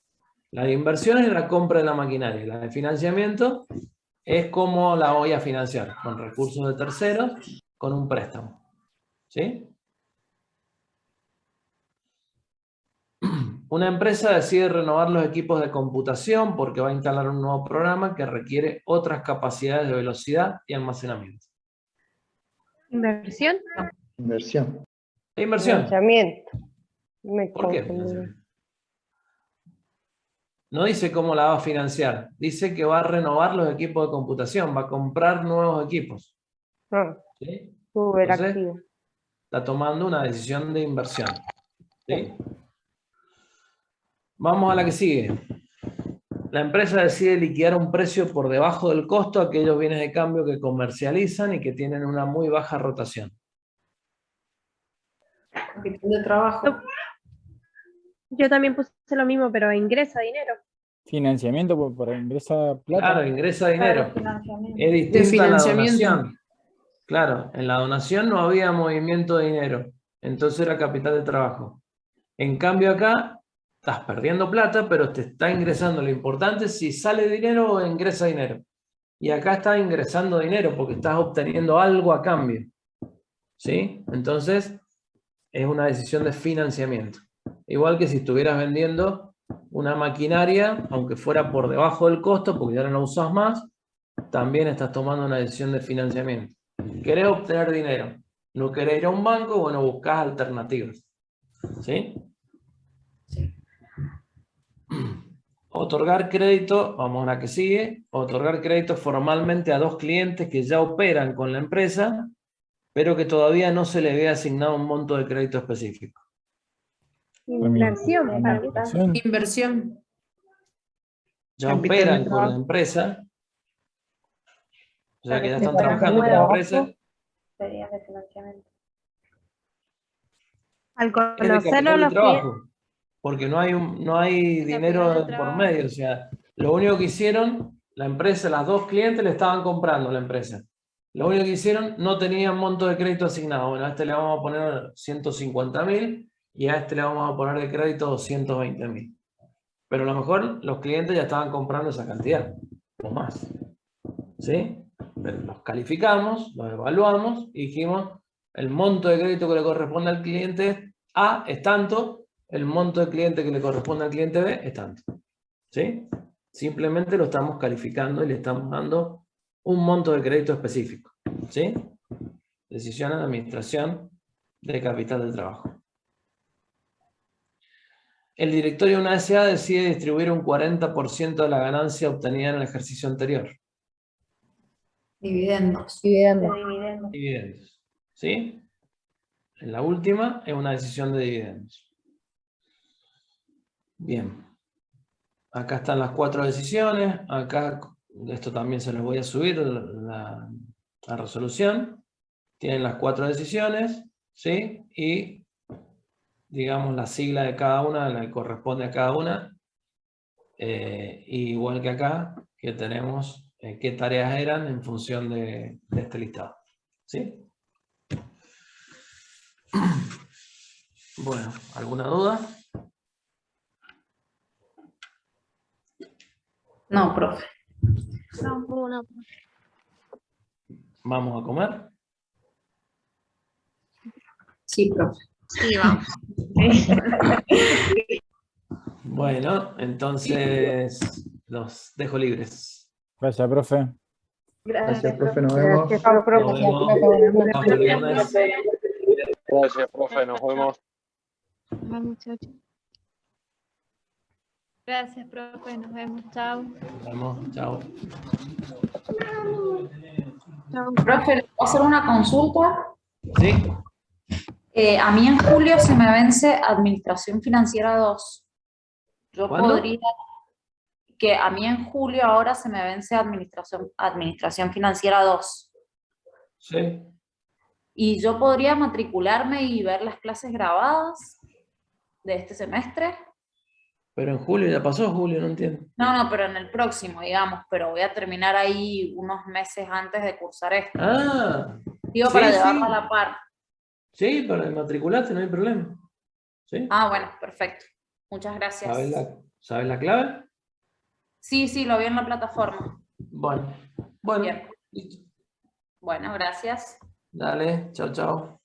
Speaker 1: La de inversión es la compra de la maquinaria. La de financiamiento es cómo la voy a financiar, con recursos de terceros, con un préstamo. ¿Sí? Una empresa decide renovar los equipos de computación porque va a instalar un nuevo programa que requiere otras capacidades de velocidad y almacenamiento.
Speaker 7: Inversión.
Speaker 11: Inversión.
Speaker 1: E inversión.
Speaker 6: Financiamiento.
Speaker 1: ¿Por qué financiamiento? No dice cómo la va a financiar, dice que va a renovar los equipos de computación, va a comprar nuevos equipos. ¿Sí?
Speaker 6: Súper
Speaker 1: Entonces,
Speaker 6: activo.
Speaker 1: está tomando una decisión de inversión. ¿Sí? Vamos a la que sigue. La empresa decide liquidar un precio por debajo del costo a aquellos bienes de cambio que comercializan y que tienen una muy baja rotación.
Speaker 2: Capital de trabajo.
Speaker 7: Yo también puse lo mismo, pero ingresa dinero.
Speaker 9: Financiamiento por ingresa plata.
Speaker 1: Claro, ingresa dinero.
Speaker 2: Financiamiento.
Speaker 1: Es
Speaker 4: De
Speaker 1: distinta a la
Speaker 4: financiamiento.
Speaker 1: donación. Claro, en la donación no había movimiento de dinero, entonces era capital de trabajo. En cambio acá estás perdiendo plata, pero te está ingresando. Lo importante es si sale dinero o ingresa dinero. Y acá está ingresando dinero porque estás obteniendo algo a cambio. ¿Sí? Entonces es una decisión de financiamiento. Igual que si estuvieras vendiendo una maquinaria, aunque fuera por debajo del costo, porque ya no la usas más, también estás tomando una decisión de financiamiento. ¿Querés obtener dinero? ¿No querés ir a un banco? Bueno, buscás alternativas. ¿Sí? Otorgar crédito, vamos a la que sigue, otorgar crédito formalmente a 2 clientes que ya operan con la empresa, pero que todavía no se le ve asignado un monto de crédito específico.
Speaker 7: Inversión, para mí.
Speaker 4: Inversión.
Speaker 1: Ya
Speaker 4: Capital de
Speaker 1: operan con
Speaker 4: trabajo.
Speaker 1: la empresa, o sea que ya
Speaker 7: De
Speaker 1: están trabajando con la empresa,
Speaker 2: Sería de financiamiento.
Speaker 5: Al
Speaker 1: es de
Speaker 5: conocerlo
Speaker 1: capital de
Speaker 5: los
Speaker 1: trabajo, porque no hay dinero
Speaker 7: de
Speaker 1: por
Speaker 7: trabajo.
Speaker 1: medio, o sea, lo único que hicieron, la empresa, las 2 clientes le estaban comprando a la empresa. Lo único que hicieron, no tenían monto de crédito asignado. Bueno, a este le vamos a poner 150.000 y a este le vamos a poner de crédito 220.000. Pero a lo mejor los clientes ya estaban comprando esa cantidad, o más. ¿Sí? Pero los calificamos, los evaluamos y dijimos, el monto de crédito que le corresponde al cliente A es tanto, el monto de cliente que le corresponde al cliente B es tanto. ¿Sí? Simplemente lo estamos calificando y le estamos dando un monto de crédito específico. ¿Sí? Decisión de administración de capital de trabajo. El directorio de una SA decide distribuir un 40% de la ganancia obtenida en el ejercicio anterior.
Speaker 2: Dividendos.
Speaker 10: Dividendos.
Speaker 1: Dividendos. ¿Sí? En la última es una decisión de dividendos. Bien. Acá están las 4 decisiones. Acá, esto también se los voy a subir, la resolución. Tienen las 4 decisiones, ¿sí? Y, digamos, la sigla de cada una, la que corresponde a cada una. Igual que acá, que tenemos qué tareas eran en función de este listado. ¿Sí? Bueno, ¿alguna duda?
Speaker 2: No, profe.
Speaker 1: ¿Vamos a comer?
Speaker 2: Sí, profe.
Speaker 7: Sí, vamos.
Speaker 1: Bueno, entonces los dejo libres.
Speaker 9: Gracias, profe.
Speaker 11: Gracias, profe, nos vemos.
Speaker 6: Chao, profe.
Speaker 1: Nos vemos. Hasta el viernes.
Speaker 12: Gracias, profe, nos vemos.
Speaker 7: Gracias, profe. Nos vemos. Chao.
Speaker 1: Nos vemos. Chao.
Speaker 2: Profe, ¿le puedo hacer una consulta?
Speaker 1: ¿Sí?
Speaker 2: A mí en julio se me vence Administración Financiera 2. Yo
Speaker 1: ¿Cuándo?
Speaker 2: podría... Que a mí en julio ahora se me vence Administración Financiera 2.
Speaker 1: Sí.
Speaker 2: ¿Y yo podría matricularme y ver las clases grabadas de este semestre?
Speaker 1: Pero en julio ya pasó, julio, no entiendo.
Speaker 2: No, pero en el próximo, digamos, pero voy a terminar ahí unos meses antes de cursar esto.
Speaker 1: Ah,
Speaker 2: Digo,
Speaker 1: sí,
Speaker 2: para
Speaker 1: sí.
Speaker 2: llevarlo a la par.
Speaker 1: Sí, para matricularte no hay problema. ¿Sí?
Speaker 2: Ah, bueno, perfecto. Muchas gracias.
Speaker 1: ¿Sabes la clave?
Speaker 2: Sí, lo vi en la plataforma.
Speaker 1: Bueno.
Speaker 2: Bien.
Speaker 1: Listo.
Speaker 2: Bueno, gracias.
Speaker 1: Dale, chao, chao.